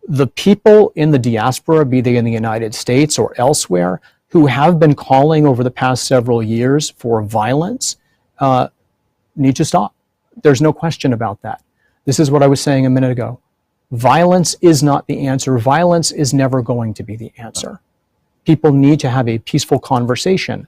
The people in the diaspora, be they in the United States or elsewhere, who have been calling over the past several years for violence, need to stop. There's no question about that. This is what I was saying a minute ago. Violence is not the answer. Violence is never going to be the answer. People need to have a peaceful conversation.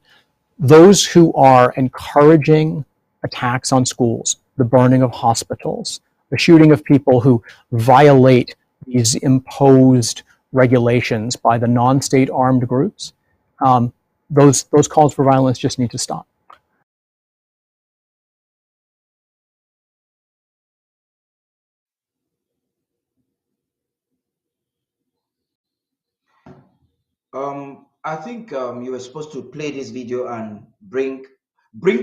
Those who are encouraging attacks on schools, the burning of hospitals, the shooting of people who violate these imposed regulations by the non-state armed groups, those calls for violence just need to stop. I think you were supposed to play this video and bring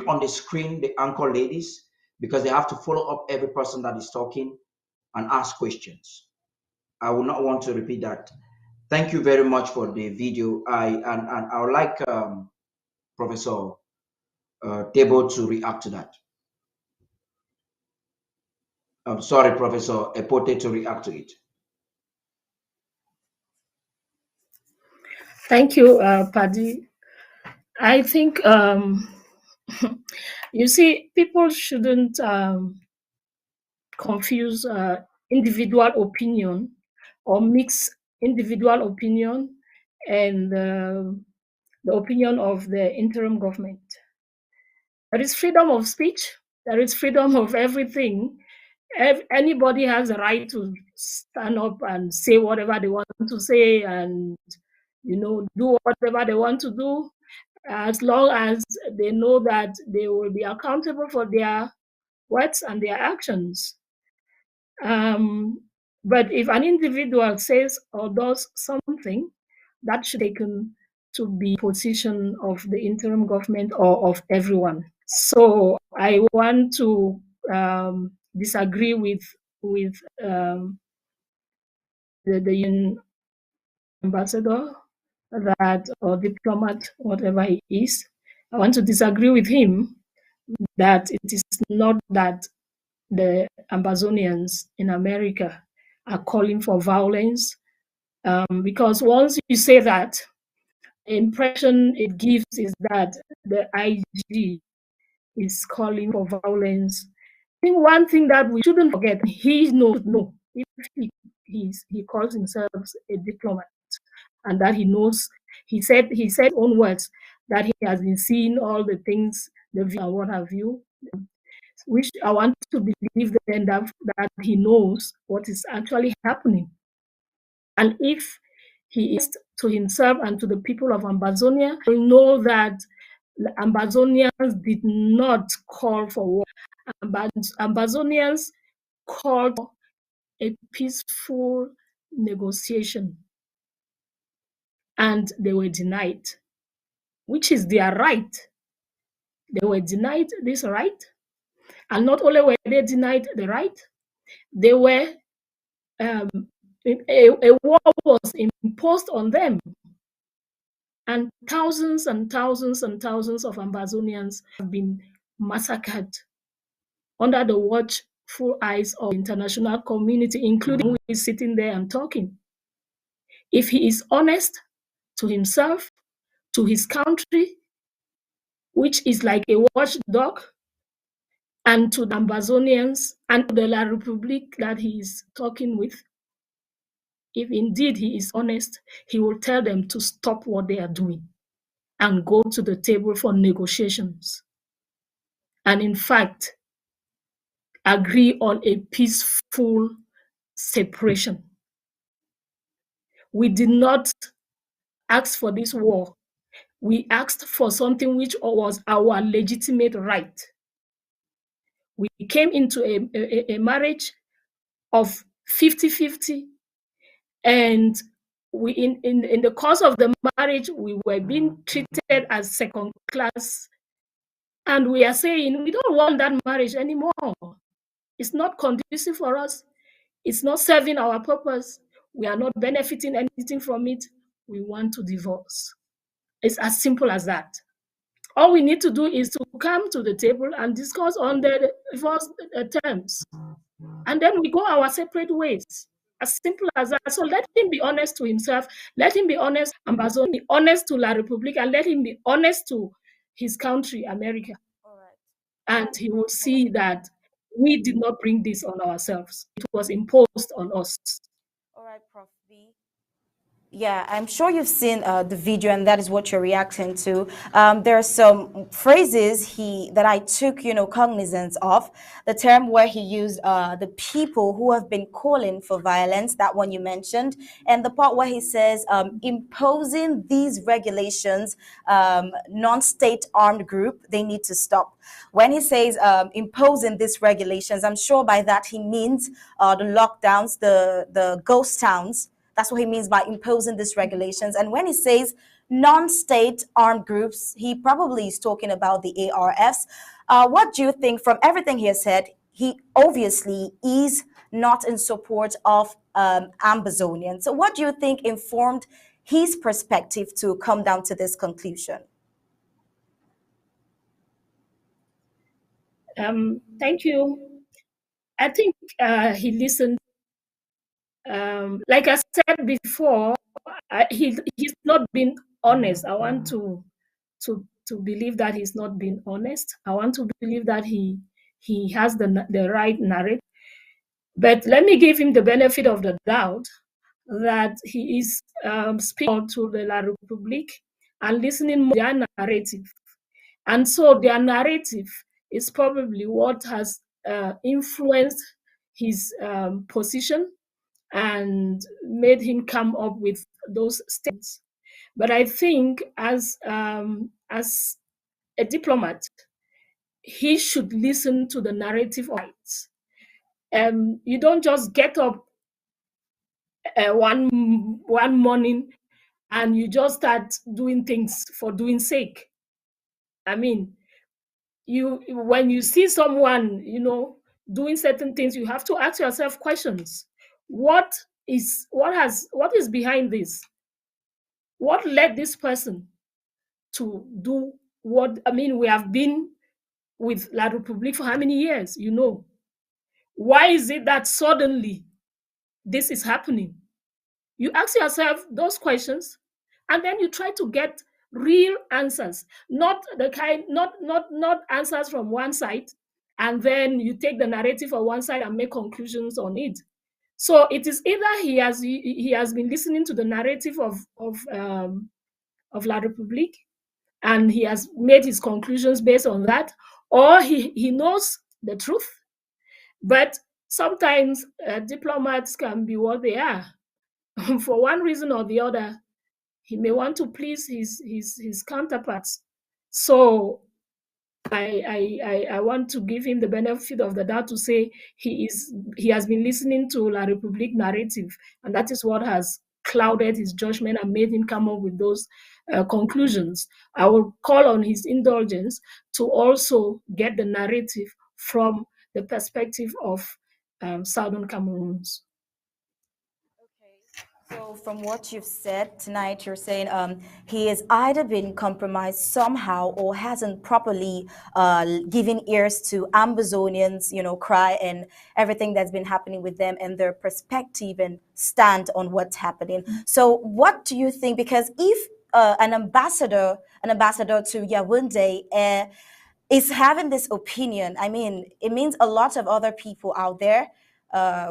on the screen the anchor ladies, because they have to follow up every person that is talking and ask questions. I will not want to repeat that. Thank you very much for the video. I would like Professor Debo to react to that. I'm sorry, Professor Epote, to react to it. Thank you, Paddy. I think, you see, people shouldn't confuse individual opinion or mix individual opinion and the opinion of the interim government. There is freedom of speech. There is freedom of everything. Anybody has a right to stand up and say whatever they want to say and, do whatever they want to do, as long as they know that they will be accountable for their words and their actions. But if an individual says or does something, that should be taken to be position of the interim government or of everyone. So I want to disagree with the UN ambassador or diplomat, whatever he is. I want to disagree with him that it is not that the Ambazonians in America are calling for violence, because once you say that, the impression it gives is that the IG is calling for violence. I think one thing that we shouldn't forget, he knows if he calls himself a diplomat, and that he knows, he said own words that he has been seeing all the things, the view and what have you, which I want to believe then that he knows what is actually happening. And if he is to himself and to the people of Ambazonia, will know that the Ambazonians did not call for war. Ambazonians called for a peaceful negotiation, and they were denied, which is their right. They were denied this right, and not only were they denied the right, they were a war was imposed on them, and thousands and thousands and thousands of Ambazonians have been massacred under the watchful eyes of the international community, including who is sitting there and talking. If he is honest to himself, to his country, which is like a watchdog, and to the Ambazonians and to the La Republique that he is talking with, if indeed he is honest, he will tell them to stop what they are doing and go to the table for negotiations. And in fact, agree on a peaceful separation. We did not ask for this war. We asked for something which was our legitimate right. We came into a marriage of 50-50, and we in the course of the marriage, we were being treated as second class, and we are saying we don't want that marriage anymore. It's not conducive for us. It's not serving our purpose. We are not benefiting anything from it. We want to divorce. It's as simple as that. All we need to do is to come to the table and discuss on the divorce terms, and then we go our separate ways. As simple as that. So let him be honest to himself. Let him be honest, Ambazonia, be honest to La Republique, and let him be honest to his country, America. All right. and he will see that we did not bring this on ourselves. It was imposed on us. All right, Prof. B. Yeah, I'm sure you've seen the video, and that is what you're reacting to. There are some phrases that I took, cognizance of. The term where he used the people who have been calling for violence, that one you mentioned, and the part where he says imposing these regulations, non-state armed group, they need to stop. When he says imposing these regulations, I'm sure by that he means the lockdowns, the ghost towns. That's what he means by imposing these regulations. And when he says non-state armed groups, he probably is talking about the ARFs. What do you think from everything he has said? He obviously is not in support of Ambazonians. So what do you think informed his perspective to come down to this conclusion? Thank you. I think he listened. Like I said before, he's not been honest. I want to believe that he's not been honest. I want to believe that he has the right narrative. But let me give him the benefit of the doubt that he is speaking to the La République and listening to their narrative. And so their narrative is probably what has influenced his position and made him come up with those statements. But I think as a diplomat, he should listen to the narrative of it. You don't just get up one morning and you just start doing things for doing sake. I mean, when you see someone, doing certain things, you have to ask yourself questions. What is behind this? What led this person to do what? I mean, we have been with La République for how many years? Why is it that suddenly this is happening? You ask yourself those questions, and then you try to get real answers, not answers from one side, and then you take the narrative on one side and make conclusions on it. So it is either he has been listening to the narrative of La République, and he has made his conclusions based on that, or he knows the truth. But sometimes diplomats can be what they are. For one reason or the other, he may want to please his counterparts. So I want to give him the benefit of the doubt to say he has been listening to La République narrative, and that is what has clouded his judgment and made him come up with those conclusions. I will call on his indulgence to also get the narrative from the perspective of Southern Cameroons. So from what you've said tonight, you're saying he has either been compromised somehow or hasn't properly given ears to Ambazonians, cry and everything that's been happening with them and their perspective and stand on what's happening. So what do you think? Because if an ambassador to Yaoundé is having this opinion, I mean, it means a lot of other people out there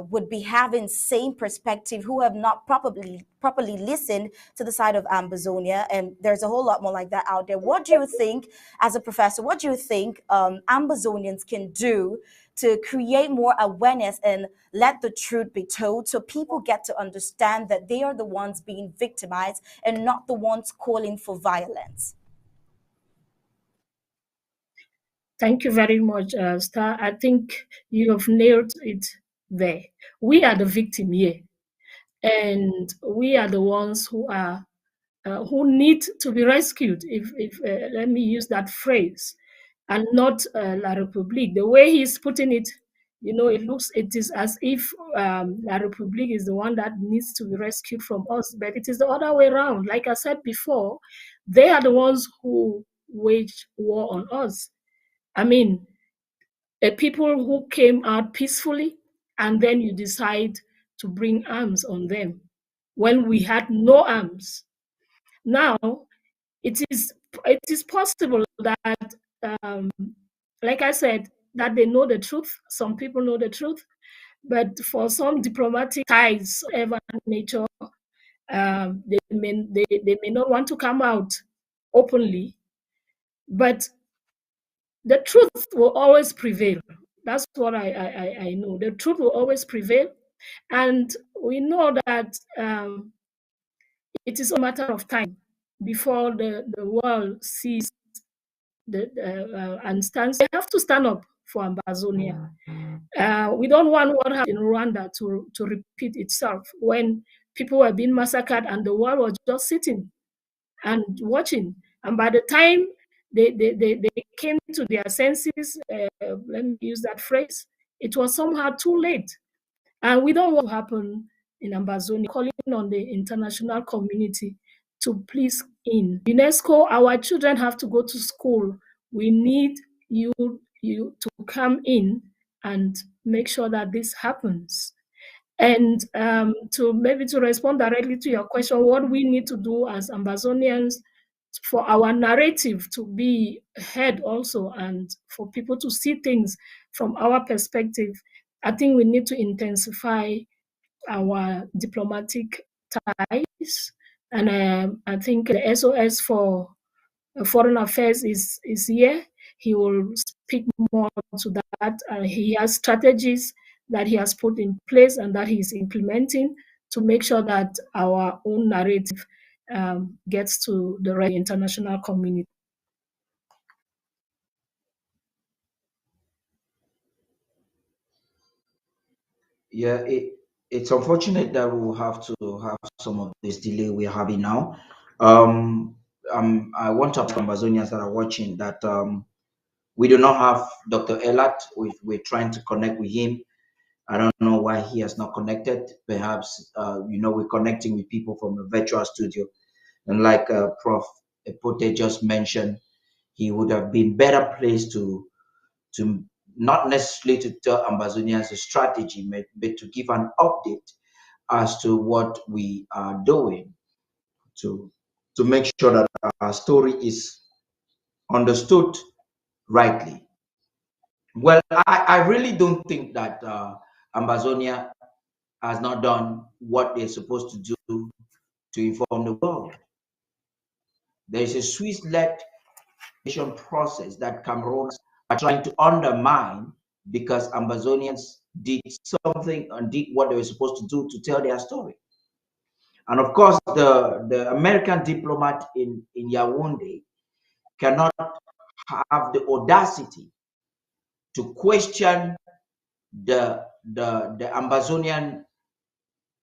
would be having same perspective who have not properly listened to the side of Ambazonia, and there's a whole lot more like that out there. What do you think, as a professor, what do you think Ambazonians can do to create more awareness and let the truth be told so people get to understand that they are the ones being victimized and not the ones calling for violence? Thank you very much, Star. I think you have nailed it there. We are the victim here, and we are the ones who are who need to be rescued. If let me use that phrase, and not La République. The way he's putting it, it is as if La République is the one that needs to be rescued from us, but it is the other way around. Like I said before, they are the ones who wage war on us. I mean, people who came out peacefully, and then you decide to bring arms on them when we had no arms. Now, it is possible that like I said, that they know the truth. Some people know the truth, but for some diplomatic ties, ever nature, they may not want to come out openly, but the truth will always prevail. That's what I know. The truth will always prevail, and we know that it is a matter of time before the world sees and stands. They have to stand up for Ambazonia. We don't want what happened in Rwanda to repeat itself, when people were being massacred and the world was just sitting and watching. And by the time they came to their senses, let me use that phrase, it was somehow too late. And we don't want to happen in Ambazonia, calling on the international community to please in. UNESCO, our children have to go to school. We need you to come in and make sure that this happens. And to respond directly to your question, what we need to do as Ambazonians for our narrative to be heard also, and for people to see things from our perspective, I think we need to intensify our diplomatic ties. And I think the SOS for Foreign Affairs is here. He will speak more to that. He has strategies that he has put in place and that he is implementing to make sure that our own narrative gets to the right international community. Yeah, it's unfortunate that we will have to have some of this delay we're having now. I want to ask Ambazonians that are watching that we do not have Dr. Elat. We're trying to connect with him. I don't know why he has not connected. Perhaps we're connecting with people from a virtual studio, and like Prof. Epote just mentioned, he would have been better placed to not necessarily to tell Ambazonians a strategy, but to give an update as to what we are doing to make sure that our story is understood rightly. Well, I really don't think that Ambazonia has not done what they're supposed to do to inform the world. There is a Swiss-led process that Cameroons are trying to undermine because Ambazonians did something and did what they were supposed to do to tell their story. And of course, the American diplomat in Yaoundé cannot have the audacity to question the Ambazonian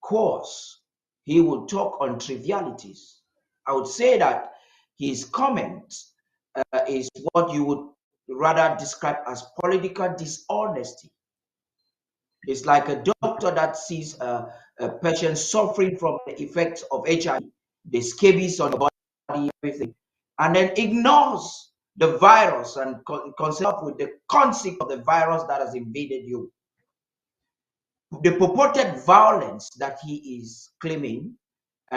cause. He will talk on trivialities. I would say that his comments is what you would rather describe as political dishonesty. It's like a doctor that sees a patient suffering from the effects of HIV, the scabies on the body, everything, and then ignores the virus and concerned with the consequence of the virus that has invaded you. The purported violence that he is claiming,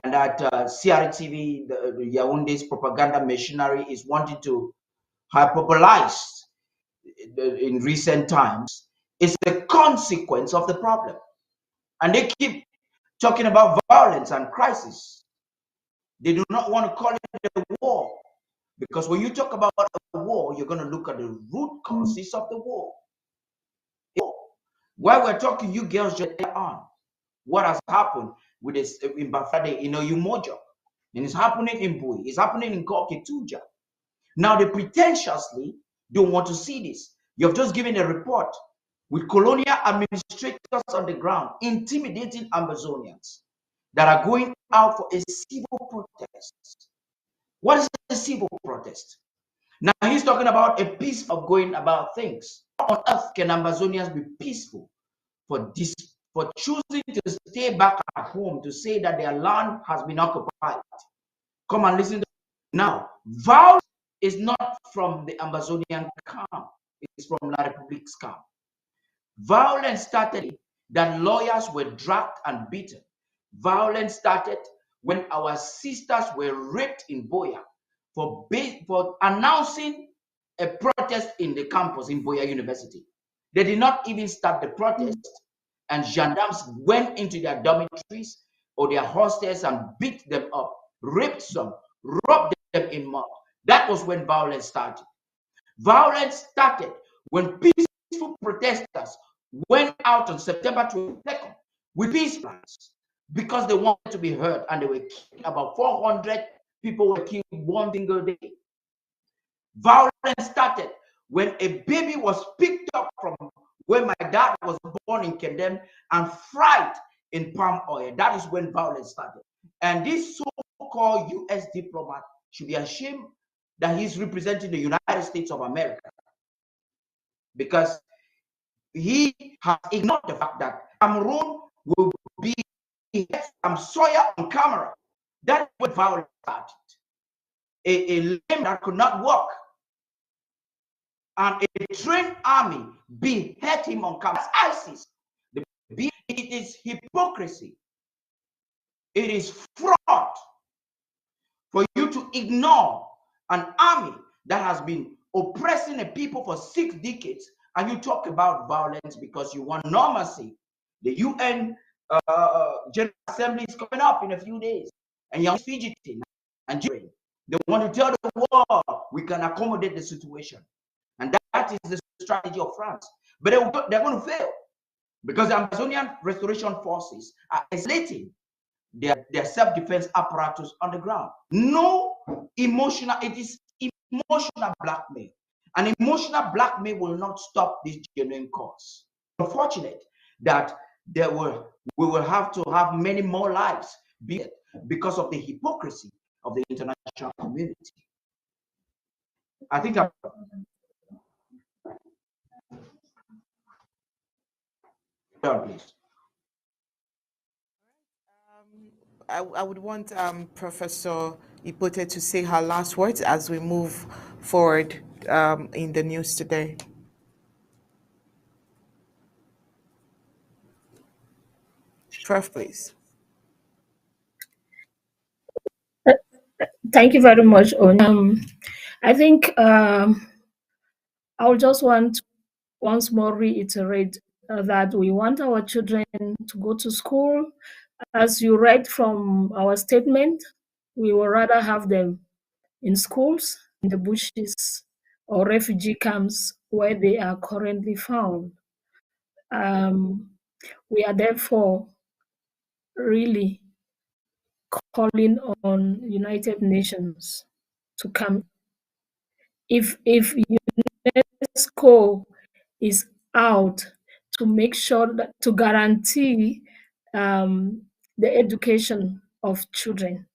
and that CRTV, the Yaoundé's propaganda machinery, is wanting to hyperbolize in recent times, is the consequence of the problem. And they keep talking about violence and crisis. They do not want to call it a war, because when you talk about a war, you're going to look at the root causes of the war. While we're talking, you girls just on what has happened with this in Bafade, Umoja, and it's happening in Bui, it's happening in Koketuja. Now they pretentiously don't want to see this. You've just given a report with colonial administrators on the ground intimidating Ambazonians that are going out for a civil protest. What is a civil protest? Now he's talking about a peace of going about things. How on earth can Ambazonians be peaceful for choosing to stay back at home to say that their land has been occupied? Come and listen to now. Violence is not from the Ambazonian camp, it's from La Republique's camp. Violence started that lawyers were dragged and beaten. Violence started when our sisters were raped in Boya for announcing a protest in the campus in Boya University. They did not even start the protest, and gendarmes went into their dormitories or their hostels and beat them up, raped some, robbed them in mud. That was when violence started. Violence started when peaceful protesters went out on September 22nd with peace plans because they wanted to be heard, and they were killed. About 400 people were killed one single day. Violence started when a baby was picked up from where my dad was born in Kendem and fried in palm oil. That is when violence started. And this so-called US diplomat should be ashamed that he's representing the United States of America, because he has ignored the fact that Cameroon will be some Sawyer on camera. That's when violence started. A limb that could not walk and a trained army behead him on camera. That's ISIS. It is hypocrisy. It is fraud for you to ignore an army that has been oppressing a people for 6 decades, and you talk about violence because you want normalcy. The UN General Assembly is coming up in a few days, and you're fidgeting and jeering. They want to tell the world we can accommodate the situation, and that is the strategy of France. But they're going to fail because the Amazonian Restoration Forces are isolating their self-defense apparatus on the ground. No emotional, it is emotional blackmail. And emotional blackmail will not stop this genuine cause. Unfortunate that we will have to have many more lives because of the hypocrisy of the international community. I think please. I would want Professor Ipote to say her last words as we move forward in the news today. Prof, please. Thank you very much, Oni. I think I would just want to once more reiterate that we want our children to go to school. As you read from our statement, we would rather have them in schools, in the bushes, or refugee camps where they are currently found. We are therefore really calling on United Nations to come. If UNESCO is out to make sure that to guarantee the education of children,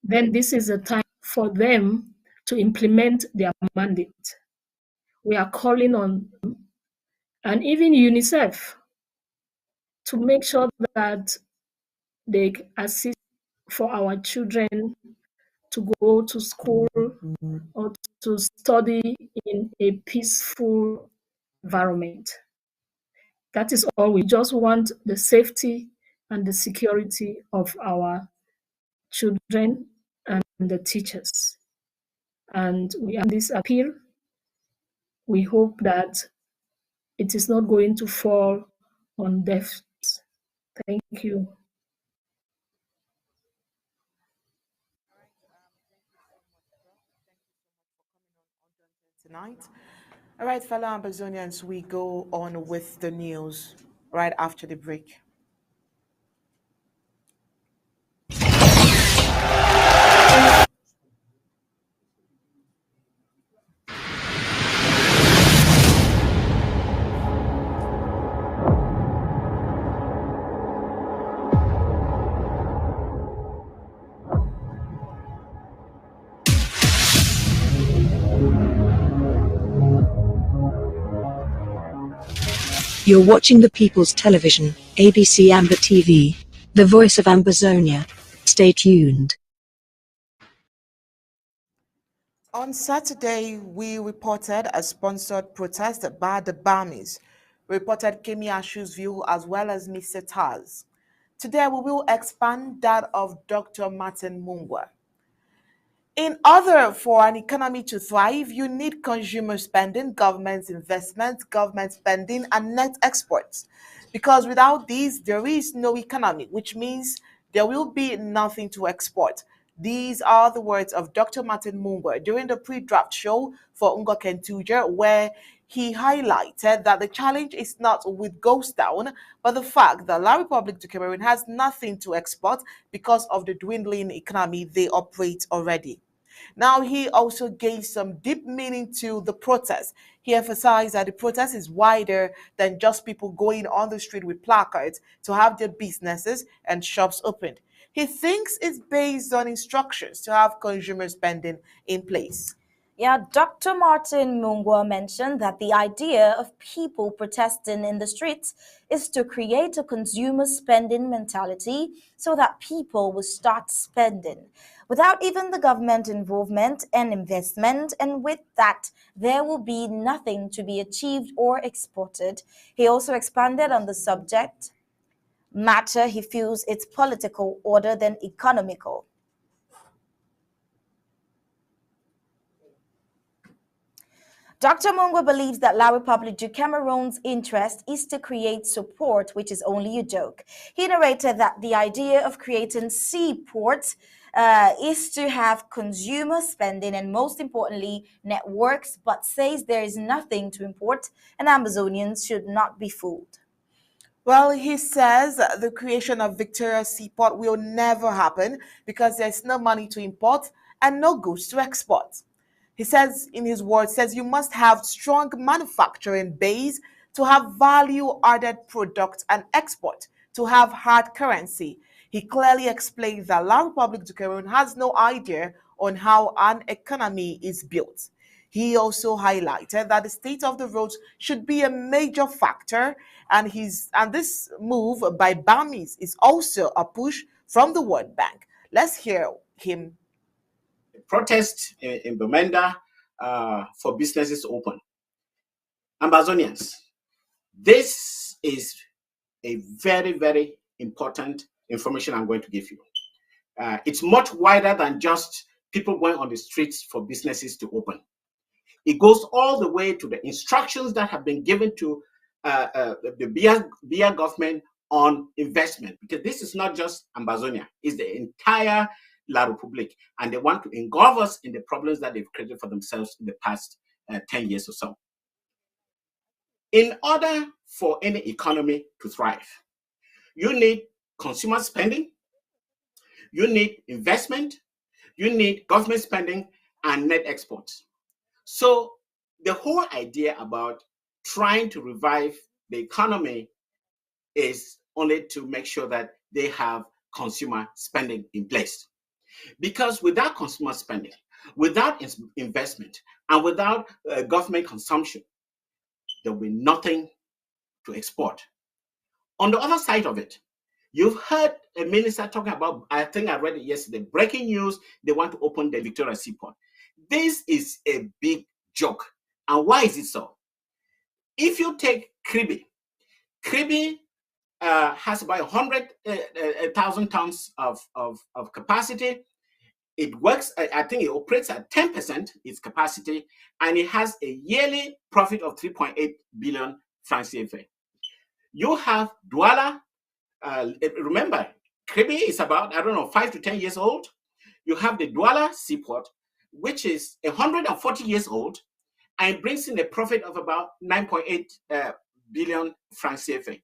then this is a time for them to implement their mandate. We are calling on them, and even UNICEF, to make sure that they assist for our children to go to school or to study in a peaceful environment. That is all. We just want the safety and the security of our children and the teachers. And we have this appeal. We hope that it is not going to fall on deaf ears. Thank you. Tonight. All right, fellow Ambazonians, we go on with the news right after the break. You're watching the People's Television, ABC Amba TV, the voice of Ambazonia. Stay tuned. On Saturday, we reported a sponsored protest by the Bamis. We reported Kemi Ashu's view as well as Mr. Taz. Today, we will expand that of Dr. Martin Mungwa. In order for an economy to thrive, you need consumer spending, government investment, government spending, and net exports. Because without these, there is no economy, which means there will be nothing to export. These are the words of Dr. Martin Mungwa during the pre-draft show for Ungo Kentuja, where he highlighted that the challenge is not with Ghost Town, but the fact that La Republic du Cameroon has nothing to export because of the dwindling economy they operate already. Now, he also gave some deep meaning to the protest. He emphasized that the protest is wider than just people going on the street with placards to have their businesses and shops opened. He thinks it's based on instructions to have consumer spending in place. Yeah, Dr. Martin Mungwa mentioned that the idea of people protesting in the streets is to create a consumer spending mentality so that people will start spending without even the government involvement and investment, and with that, there will be nothing to be achieved or exported. He also expanded on the subject matter. He feels it's political rather than economical. Dr. Mungwa believes that La Republic du Cameroon's interest is to create support, which is only a joke. He narrated that the idea of creating seaports is to have consumer spending and, most importantly, networks, but says there is nothing to import and Amazonians should not be fooled. Well, he says the creation of Victoria Seaport will never happen because there's no money to import and no goods to export. He says, in his words, says you must have strong manufacturing base to have value-added products and export, to have hard currency. He clearly explained that La Republic du Cameroon has no idea on how an economy is built. He also highlighted that the state of the roads should be a major factor, and this move by BAMIS is also a push from the World Bank. Let's hear him. Protest in Bamenda for businesses open. Ambazonians, this is a very, very important information I'm going to give you. It's much wider than just people going on the streets for businesses to open. It goes all the way to the instructions that have been given to the BIA government on investment, because this is not just Ambazonia, it's the entire La Republic, and they want to engulf us in the problems that they've created for themselves in the past 10 years or so. In order for any economy to thrive, you need consumer spending, you need investment, you need government spending, and net exports. So the whole idea about trying to revive the economy is only to make sure that they have consumer spending in place. Because without consumer spending, without investment, and without government consumption, there will be nothing to export. On the other side of it, you've heard a minister talking about, I think I read it yesterday, breaking news, they want to open the Victoria Seaport. This is a big joke. And why is it so? If you take Kribi has about 100,000 tons of capacity. It works, I think it operates at 10% its capacity, and it has a yearly profit of 3.8 billion francs CFA. You have Douala, remember, Kribi is about, 5 to 10 years old. You have the Douala Seaport, which is 140 years old, and brings in a profit of about 9.8 billion francs CFA.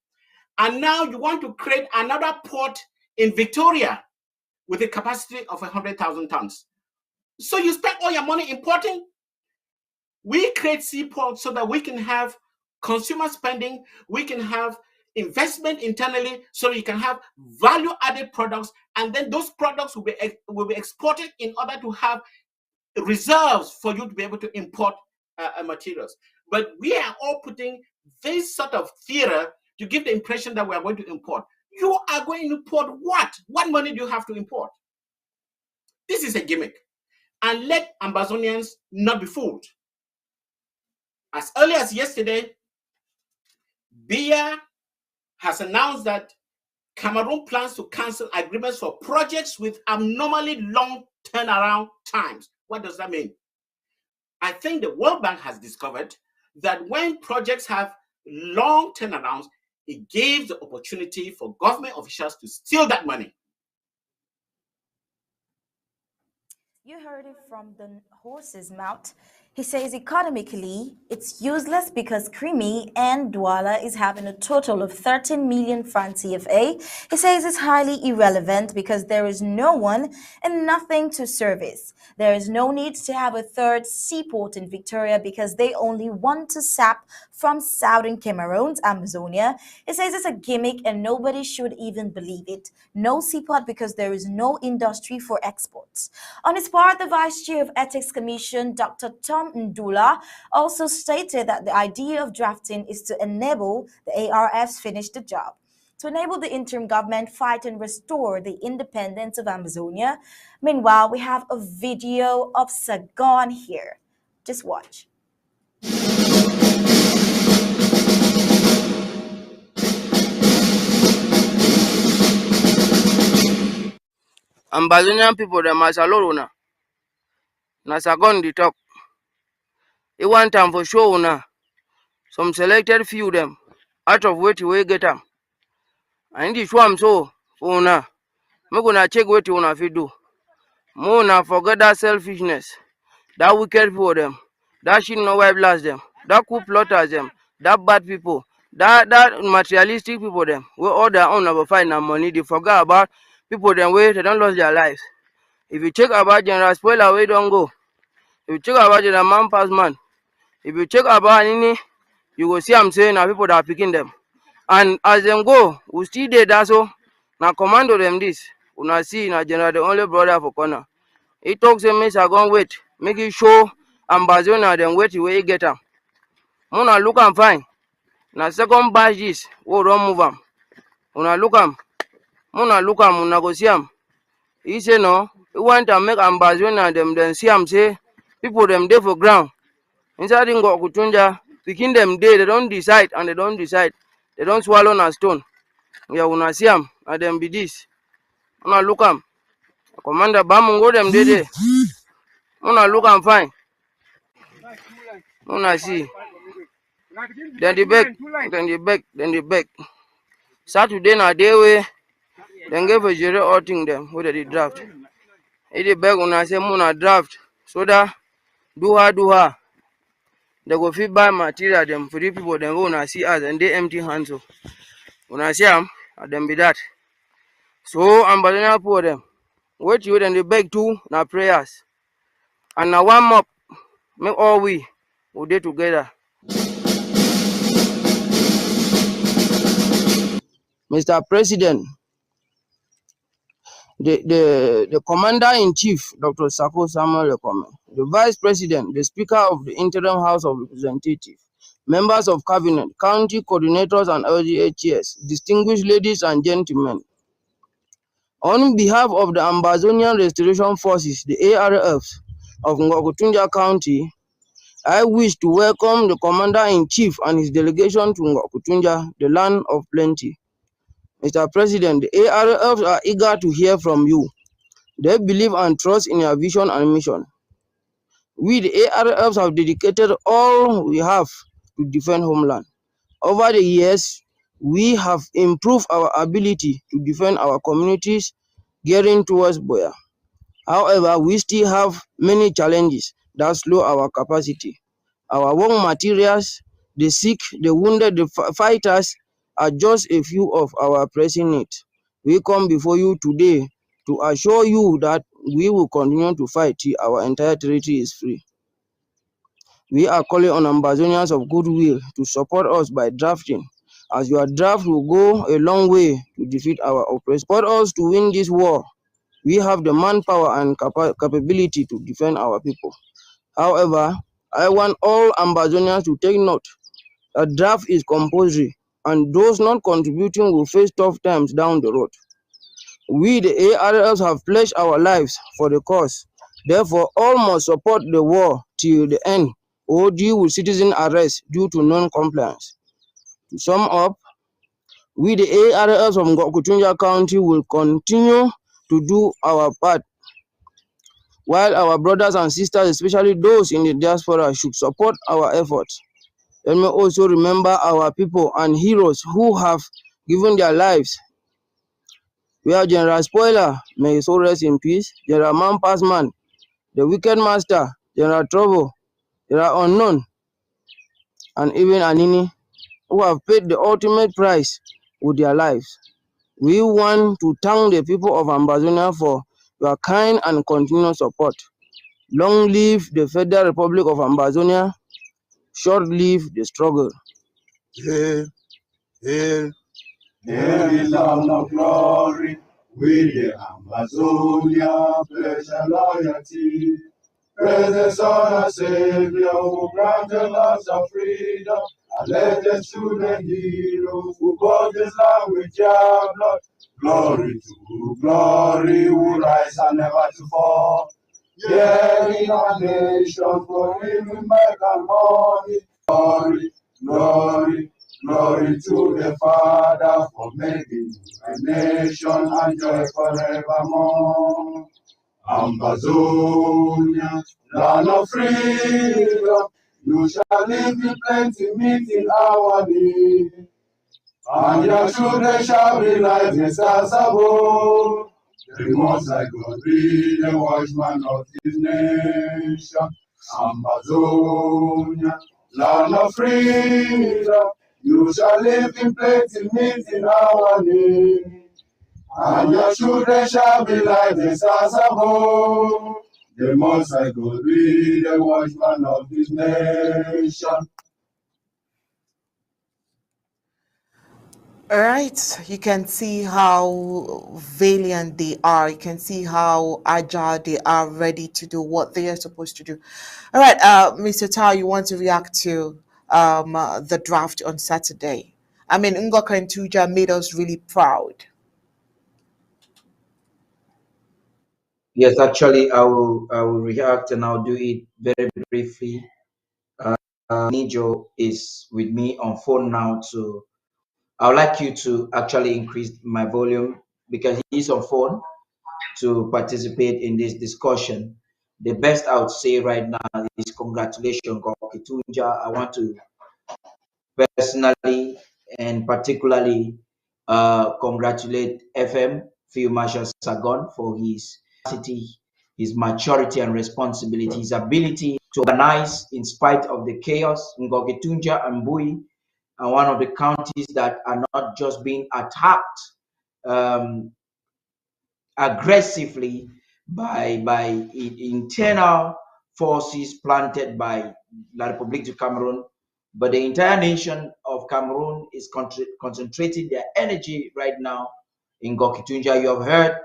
And now you want to create another port in Victoria with a capacity of 100,000 tons. So you spend all your money importing. We create seaports so that we can have consumer spending, we can have investment internally, so you can have value-added products, and then those products will be exported in order to have reserves for you to be able to import materials. But we are all putting this sort of theater to give the impression that we are going to import. You are going to import what? What money do you have to import? This is a gimmick. And let Ambazonians not be fooled. As early as yesterday, BIA has announced that Cameroon plans to cancel agreements for projects with abnormally long turnaround times. What does that mean? I think the World Bank has discovered that when projects have long turnarounds, it gives the opportunity for government officials to steal that money. You heard it from the horse's mouth. He says economically, it's useless because Crimea and Douala is having a total of 13 million francs CFA. He says it's highly irrelevant because there is no one and nothing to service. There is no need to have a third seaport in Victoria because they only want to sap from southern Cameroon's Amazonia. He says it's a gimmick and nobody should even believe it. No seaport because there is no industry for exports. On his part, the Vice Chair of Ethics Commission, Dr. Tom Ndula, also stated that the idea of drafting is to enable the ARFs finish the job, to enable the interim government fight and restore the independence of Amazonia. Meanwhile, we have a video of Sagon here. Just watch. Ambazonian people, them as a loruna. Na Sagon the talk. It want time for show una. Some selected few them out of where we get them. And this one so for una. Me gonna check what you wanna do. Mona forget that selfishness, that wicked people them, that shit no why blast them, that coup plotters them, that bad people, that materialistic people them. We all their own about find and money. They forget about people them way they don't lose their lives. If you check about General Spoiler, we don't go. If you check about General Man Pass Man, if you check about any, you will see I'm saying now people that are picking them. And as them go, we still there that's so. Now commando them this. Una see na General the only brother for corner. He talks to me, Sagon wait, make it show Ambazonia then wait where you get them. Una look am fine. Na second batch this, we don't move am. Una look am. Una look am, una go see am. He say no, he want to make Ambazonia them then see am say people them there for ground. Inside in go kutunja, picking them there, they don't decide and they don't decide. They don't swallow na stone. Yeah, una see am, and them be this. Una look am. Commander Bamungo them there. Una look am fine. Una see. Then the back. Saturday na day way. Then give a jury outing them whether the draft. If the back una say muna draft, so that do her. They go fit buy material them for the people then go una see us and they empty hands. So una see them and them be that. So Ambazonia for them. Wait you then the back too na prayers. And now one up. Make all we do together. Mr. President, the Commander-in-Chief, Dr. Sako Samuel Lekome, the Vice President, the Speaker of the Interim House of Representatives, members of Cabinet, county coordinators and LGHS, distinguished ladies and gentlemen, on behalf of the Ambazonian Restoration Forces, the ARFs of Ngokutunja County, I wish to welcome the Commander-in-Chief and his delegation to Ngokutunja, the land of plenty. Mr. President, the ARFs are eager to hear from you. They believe and trust in your vision and mission. We, the ARFs, have dedicated all we have to defend homeland. Over the years, we have improved our ability to defend our communities gearing towards Boya. However, we still have many challenges that slow our capacity. Our war materials, the sick, the wounded, the fighters are just a few of our pressing needs. We come before you today to assure you that we will continue to fight till our entire territory is free. We are calling on Ambazonians of goodwill to support us by drafting, as your draft will go a long way to defeat our oppressors. Support us to win this war. We have the manpower and capability to defend our people. However, I want all Ambazonians to take note. A draft is compulsory, and those not contributing will face tough times down the road. We, the ARFs, have pledged our lives for the cause. Therefore, all must support the war till the end or deal with citizen arrest due to non-compliance. To sum up, We, the ARS from Kutunja County, will continue to do our part, while our brothers and sisters, especially those in the diaspora, should support our efforts. Let me also remember our people and heroes who have given their lives. We have General Spoiler, may his soul rest in peace, General Man Passman, the Wicked Master, General Trouble, General Unknown, and even Anini, who have paid the ultimate price with their lives. We want to thank the people of Ambazonia for your kind and continued support. Long live the Federal Republic of Ambazonia, short live the struggle. Hail, hail, hail is our glory, with the Amazonia, pledge and loyalty. Praise the Son and Savior who granted us our freedom. Allegiance to the hero who bought this land with your blood. Glory to glory, who rise and never to fall. Yeah, in our nation, for him we make our money. Glory, glory, glory to the Father for making a nation and joy forevermore. Ambazonia, land of freedom, you shall live in plenty, meeting our need. And your children shall be like the stars above. The Most High God be the watchman of his nation. Amazonia, land of freedom, you shall live in plenty, meeting our need. And your children shall be like the stars above. The Most High God be the watchman of his nation. All right, you can see how valiant they are. You can see how agile they are, ready to do what they are supposed to do. All right, Mr. Tao, you want to react to the draft on Saturday? I mean, Ngoka and Tuja made us really proud. Yes, actually, I will react and I'll do it very briefly. Nijo is with me on phone now, so I would like you to actually increase my volume because he's on phone to participate in this discussion. The best I would say right now is congratulations, Gokitunja. I want to personally and particularly congratulate FM Field Marshal Sagon for his capacity, his maturity and responsibility, his ability to organize in spite of the chaos. Ngogetunja and Bui are one of the counties that are not just being attacked aggressively by internal forces planted by La République du Cameroon, but the entire nation of Cameroon is concentrating their energy right now in Gokitunja. You have heard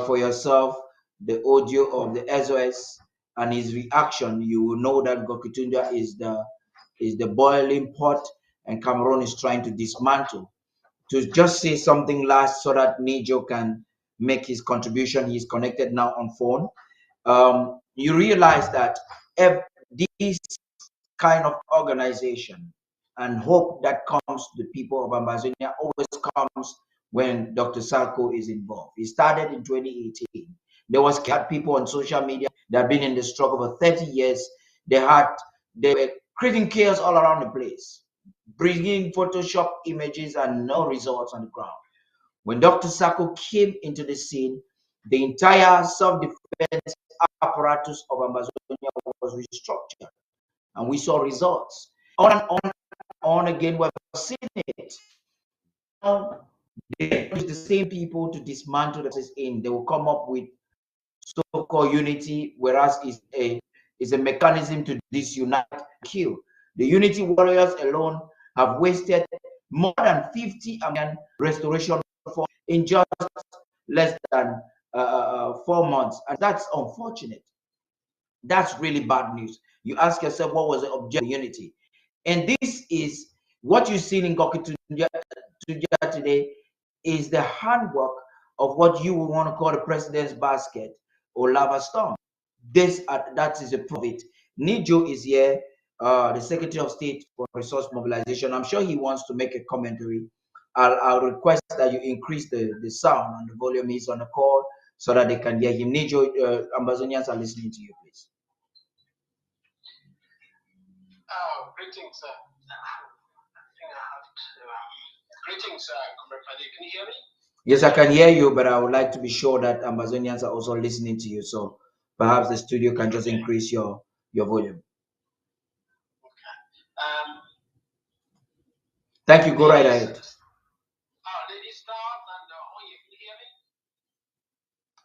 for yourself the audio of the SOS and his reaction. You will know that Gokitunja is the boiling pot, and Cameroon is trying to dismantle. To just say something last so that Nijo can make his contribution. He's connected now on phone. You realize that this kind of organization and hope that comes to the people of Ambazonia always comes when Dr. Sarko is involved. He started in 2018. There was people on social media that have been in the struggle for 30 years. They were creating chaos all around the place, bringing Photoshop images and no results on the ground. When Dr. Sarko came into the scene, the entire self-defense apparatus of Amazonia was restructured, and we saw results. On and on again, we've seen it. Now, they use the same people to dismantle the in. They will come up with so-called unity, whereas it's a mechanism to disunite, kill. The unity warriors alone have wasted more than 50 million restoration in just less than 4 months, and that's unfortunate. That's really bad news. You ask yourself, what was the objective of unity? And this is what you see in Gokitunja today is the handwork of what you would want to call the president's basket or lava storm. That is a proof of it. Nijo is here, the Secretary of State for Resource Mobilization. I'm sure he wants to make a commentary I'll request that you increase the sound and the volume is on the call so that they can hear him. Nijo, Ambazonians are listening to you, please. Greetings, sir. Greetings, Comrade Fadi. Can you hear me? Yes, I can hear you, but I would like to be sure that Ambazonians are also listening to you. So perhaps the studio can just increase your volume. Okay. Thank you. Go right ahead. Ladies start and Oye, can you hear me?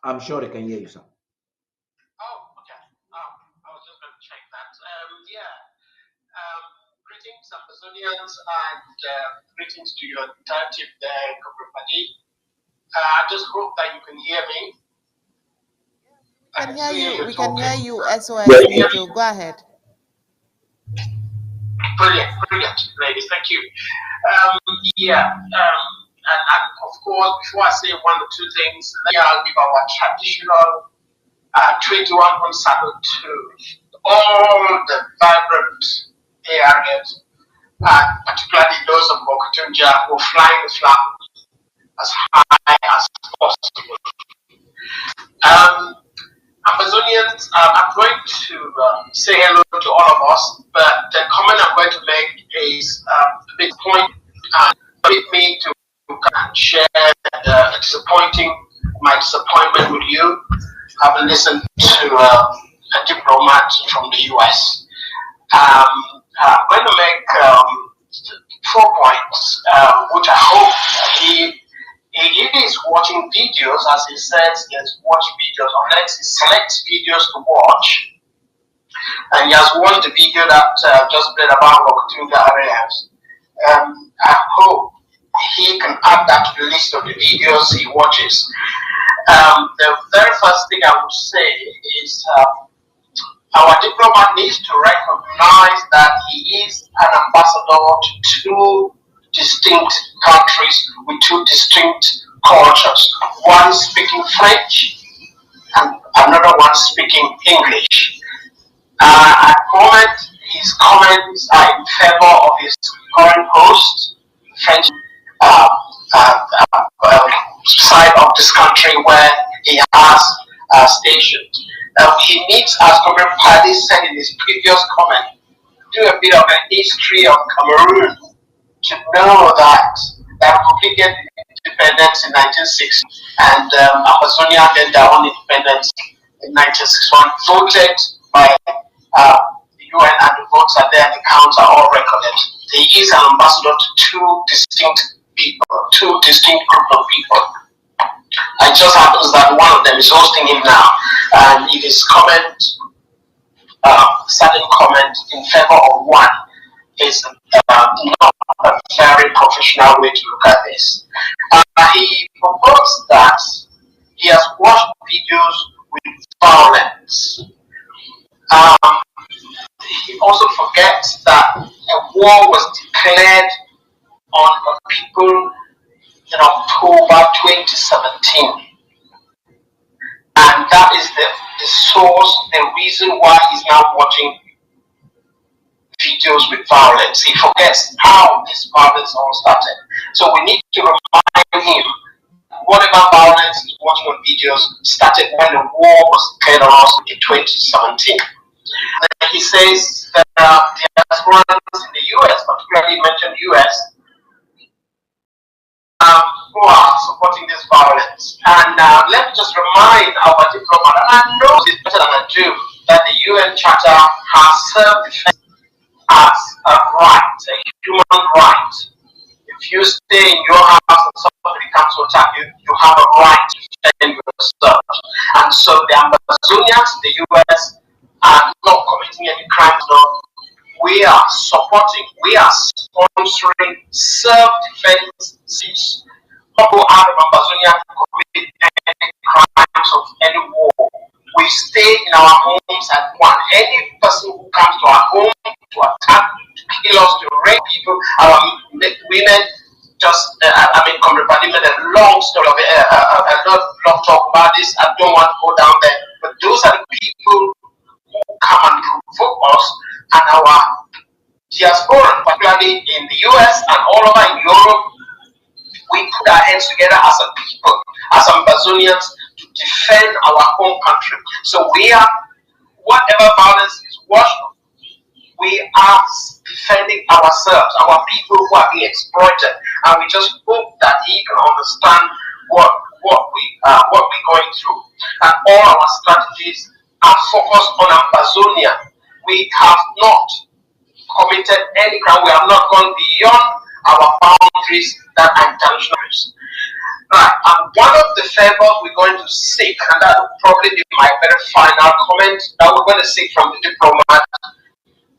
I'm sure they can hear you, sir. Oh, okay. I was just going to check that. Greetings, Ambazonians, and greetings to your entire team there, Comrade Fadi. I just hope that you can hear me. We can hear you, SOS Nijo. Go ahead. Brilliant, ladies. Thank you. And of course, before I say one or two things, I'll give our traditional 21 salute to all the vibrant areas, particularly those of Mokotunja who are flying the flag as high as possible. Amazonians, I'm going to say hello to all of us, but the comment I'm going to make is a big point with me to share my disappointment with you, having listened to a diplomat from the US. I'm going to make 4 points, which I hope he is watching videos, as he says he has watched videos, unless he selects videos to watch. And he has watched the video that just played about Mokotunga areas. I hope he can add that to the list of the videos he watches. The very first thing I would say is our diplomat needs to recognize that he is an ambassador to two distinct countries with two distinct cultures. One speaking French and another one speaking English. At the moment, his comments are in favor of his current host, French side of this country where he has stationed. He needs, as Comrade Paddy said in his previous comment, do a bit of a history of Cameroon to know that they completed independence in 1960 and Amazonia then their own independence in 1961, voted by the UN, and the votes are there, the counts are all recorded. He is an ambassador to two distinct people, two distinct groups of people. It just happens that one of them is hosting him now, and if his comment, certain comment in favor of one is not a very professional way to look at this. He proposed that he has watched videos with violence. He also forgets that a war was declared on people in October 2017. And that is the source, the reason why he's now watching videos with violence. He forgets how this violence all started. So we need to remind him whatever violence he's watching on videos started when the war was declared on us in 2017. And he says that the diasporans in the US, particularly mentioned US, who are supporting this violence. And let me just remind our diplomat, and I know this better than I do, that the UN Charter has self-defense as a right, a human right. If you stay in your house and somebody comes to attack you, you have a right to defend yourself. And so the Ambazonians, the US, are not committing any crimes. No. We are supporting, we are sponsoring self-defense. People out of Ambazonia to commit any crimes of any war. We stay in our homes and one. Any person who comes to our home to attack, to kill us, to rape people, our women, just, Comrade Paddy made a long story of it, a long talk about this. I don't want to go down there. But those are the people who come and provoke us, and our diaspora, particularly in the US and all over in Europe, we put our heads together as a people, as Ambazonians, to defend our own country. So we are, whatever violence is watched, we are defending ourselves, our people who are being exploited, and we just hope that he can understand what we're going through. And all our strategies are focused on Ambazonia. We have not committed any crime. We have not gone beyond our boundaries that are international. Right, and one of the favors we're going to seek, and that will probably be my very final comment that we're going to seek from the diplomat,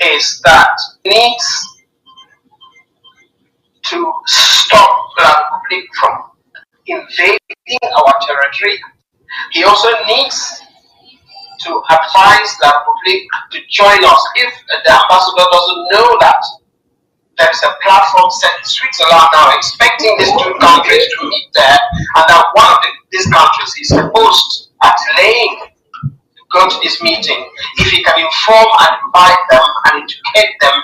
is that he needs to stop the Republic from invading our territory. He also needs to advise the Republic to join us. If the ambassador doesn't know that there is a platform set in Switzerland now expecting these two countries to meet there, and that one of these countries is supposed at laying go to this meeting, if he can inform and invite them and educate them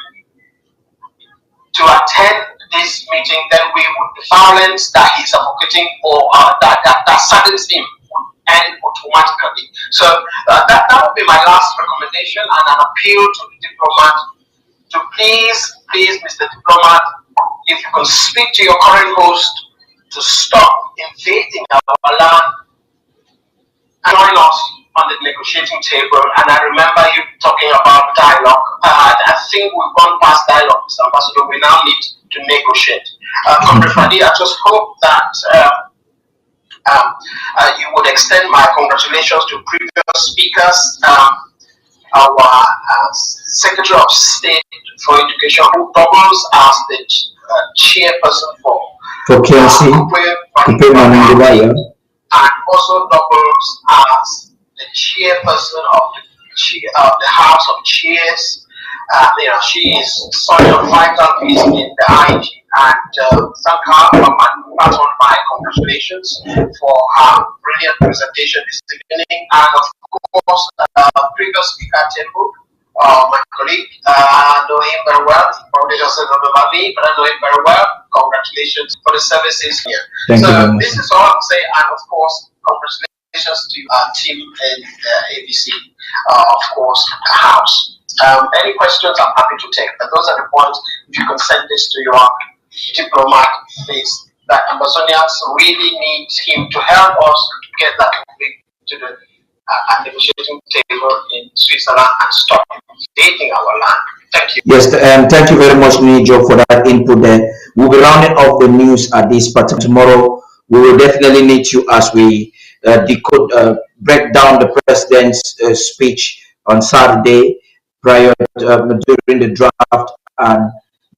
to attend this meeting, then the violence that he's advocating for, that saddens him, would end automatically. So that would be my last recommendation and an appeal to the diplomat to please, Mr. Diplomat, if you can speak to your current host to stop invading our land and join us on the negotiating table. And I remember you talking about dialogue. I think we've gone past dialogue, Mr. Ambassador. We now need to negotiate. Comrade Fadi, I just hope that you would extend my congratulations to previous speakers. Our Secretary of State for Education, who doubles as the chairperson for KLC, and also doubles as the chairperson of the House of Chairs. She is such a vital piece in the IG, and thank her and pass on my congratulations for her brilliant presentation this evening. And of course, previous speaker Temple, my colleague, I know him very well. He probably doesn't remember me, but I know him very well. Congratulations for the services here. So this is all I'm saying, and of course, congratulations to our team in the ABC, of course, the House. Any questions I'm happy to take, but those are the points. If you can send this to your diplomat, please, that Ambazonians really need him to help us get that to the negotiating table in Switzerland and stop invading our land. Thank you. Yes, thank you very much, Nijo, for that input there. We'll be rounding off the news at this part. Tomorrow, we will definitely need you as we break down the president's speech on Saturday prior during the draft and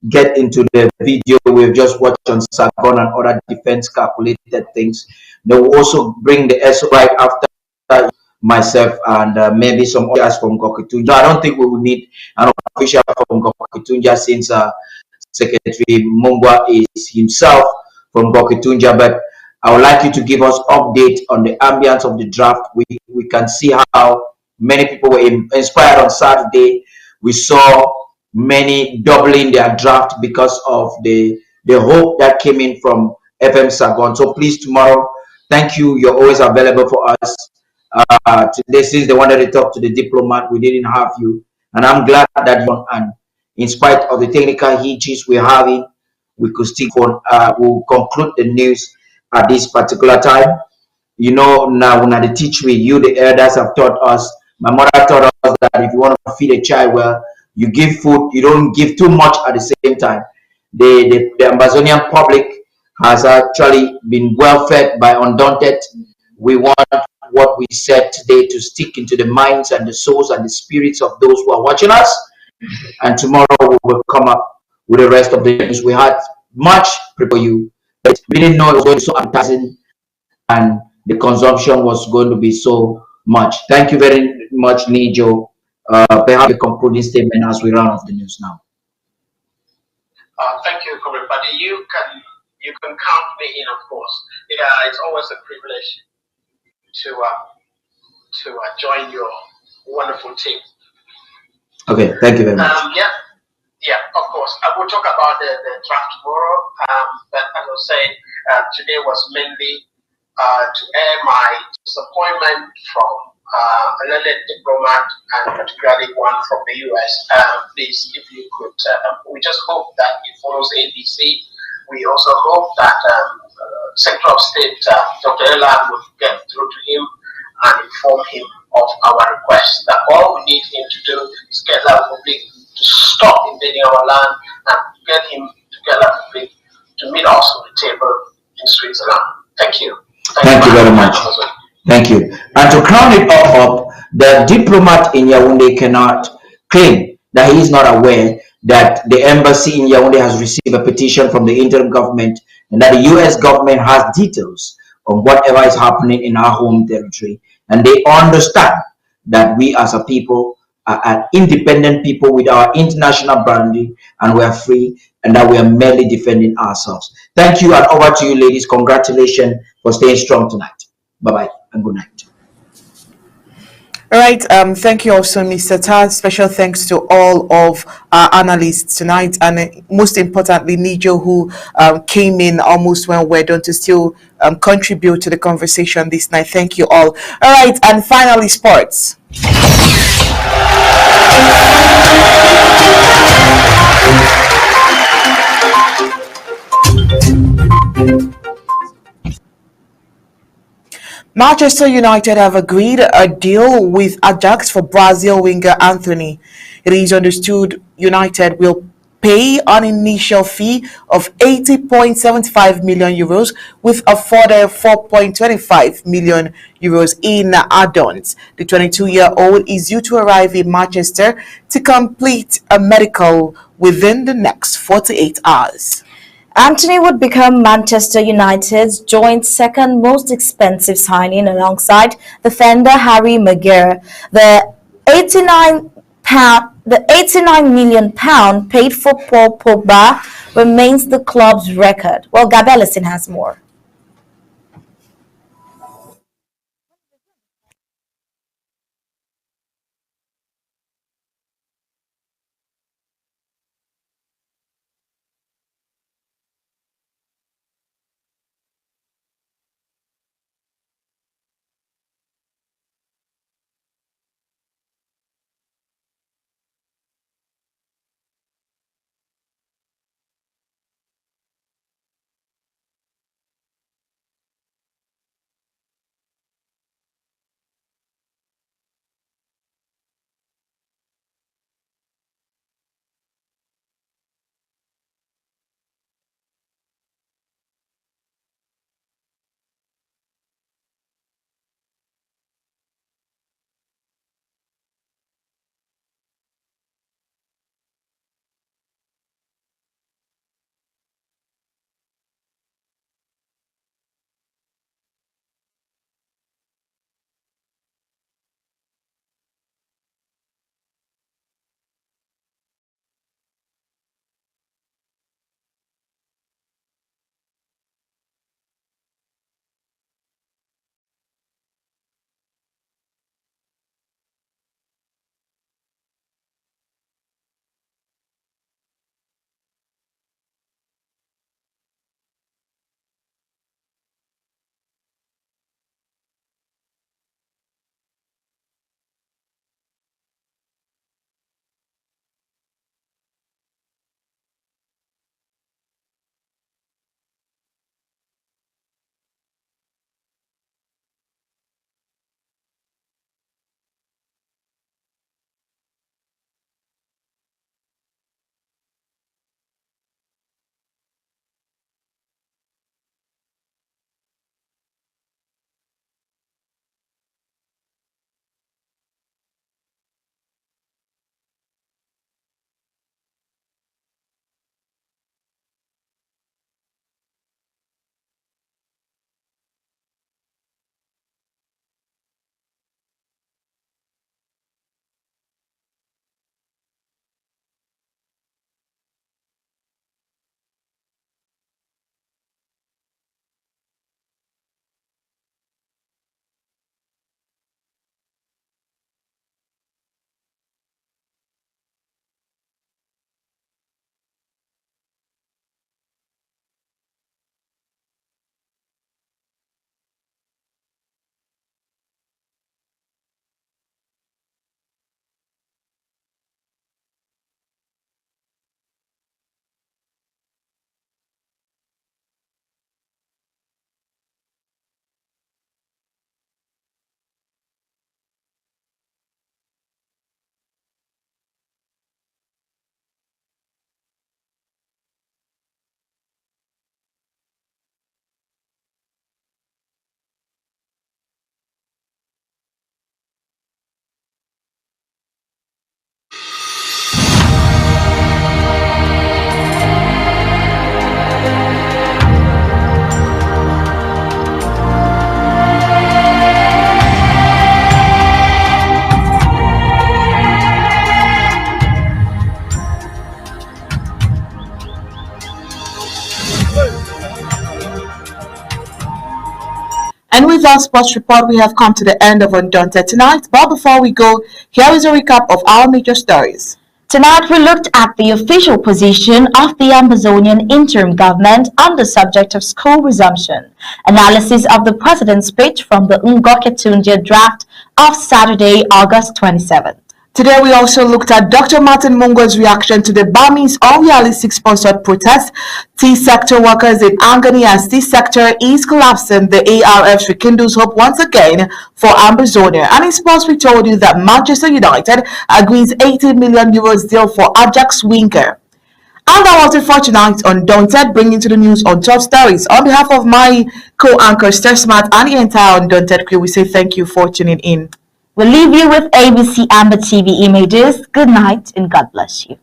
get into the video we've just watched on Sargon and other defense calculated things. They will also bring the SO right after myself and maybe some others from Gokitunja. I don't think we will need an official from Gokitunja since Secretary Mungwa is himself from Gokitunja, but I would like you to give us update on the ambience of the draft. We can see how many people were inspired on Saturday. We saw many doubling their draft because of the hope that came in from FM Sargon. So please, tomorrow, thank you. You're always available for us. Today, since they wanted to talk to the diplomat, we didn't have you. And I'm glad that you, and in spite of the technical hitches we're having, we could still we'll conclude the news at this particular time. You know, now when I teach me, you, the elders, have taught us. My mother taught us that if you want to feed a child well, you give food, you don't give too much at the same time. The Ambazonian public has actually been well fed by Undaunted. We want what we said today to stick into the minds and the souls and the spirits of those who are watching us. And tomorrow we will come up with the rest of the news. We had much for you, but we didn't know it was going to be so appetizing and the consumption was going to be so much. Thank you very much, Nijo. Perhaps a concluding statement as we run off the news now. Thank you, Comrade Buddy. You can count me in, of course. It's always a privilege to join your wonderful team. Okay, thank you very much. Yeah, of course. I will talk about the draft tomorrow. But as I was saying, today was mainly to air my disappointment from a learned diplomat and particularly one from the US. Please, if you could, we just hope that it follows ABC. We also hope that Secretary of State Dr. Elan will get through to him and inform him of our request. That all we need him to do is get that public to stop invading our land and get him to get that public to meet us on the table in Switzerland. Thank you. Thank you very much. Thank you. And to crown it all up, the diplomat in Yaoundé cannot claim that he is not aware that the embassy in Yaoundé has received a petition from the interim government and that the US government has details on whatever is happening in our home territory. And they understand that we as a people are an independent people with our international branding and we are free and that we are merely defending ourselves. Thank you, and over to you, ladies. Congratulations for staying strong tonight. Bye-bye and good night. All right. Thank you also, Mr. Tad. Special thanks to all of our analysts tonight, and most importantly, Nijo, who came in almost when we're done to still contribute to the conversation this night. Thank you all. All right. And finally, sports. Manchester United have agreed a deal with Ajax for Brazil winger Anthony. It is understood United will pay an initial fee of 80.75 million euros with a further 4.25 million euros in add-ons. The 22-year-old is due to arrive in Manchester to complete a medical within the next 48 hours. Anthony would become Manchester United's joint second most expensive signing alongside defender Harry Maguire. The 89 million pound paid for Paul Pogba remains the club's record. Well, Gab Ellison has more. our sports report, we have come to the end of Undaunted tonight. But before we go, here is a recap of our major stories. Tonight, we looked at the official position of the Ambazonian interim government on the subject of school resumption, analysis of the president's speech from the Ngoketundia draft of Saturday, August 27th. Today, we also looked at Dr. Martin Mungo's reaction to the Burmese unrealistic-sponsored protest. T-sector workers in agony as T-sector is collapsing. The ARF rekindles hope once again for Ambazonia. And in sports, we told you that Manchester United agrees €80 million deal for Ajax winger. And that was it for tonight on Undaunted, bringing to the news on top stories. On behalf of my co-anchors, Smart and the entire Undaunted crew, we say thank you for tuning in. We'll leave you with ABC Amba TV images. Good night and God bless you.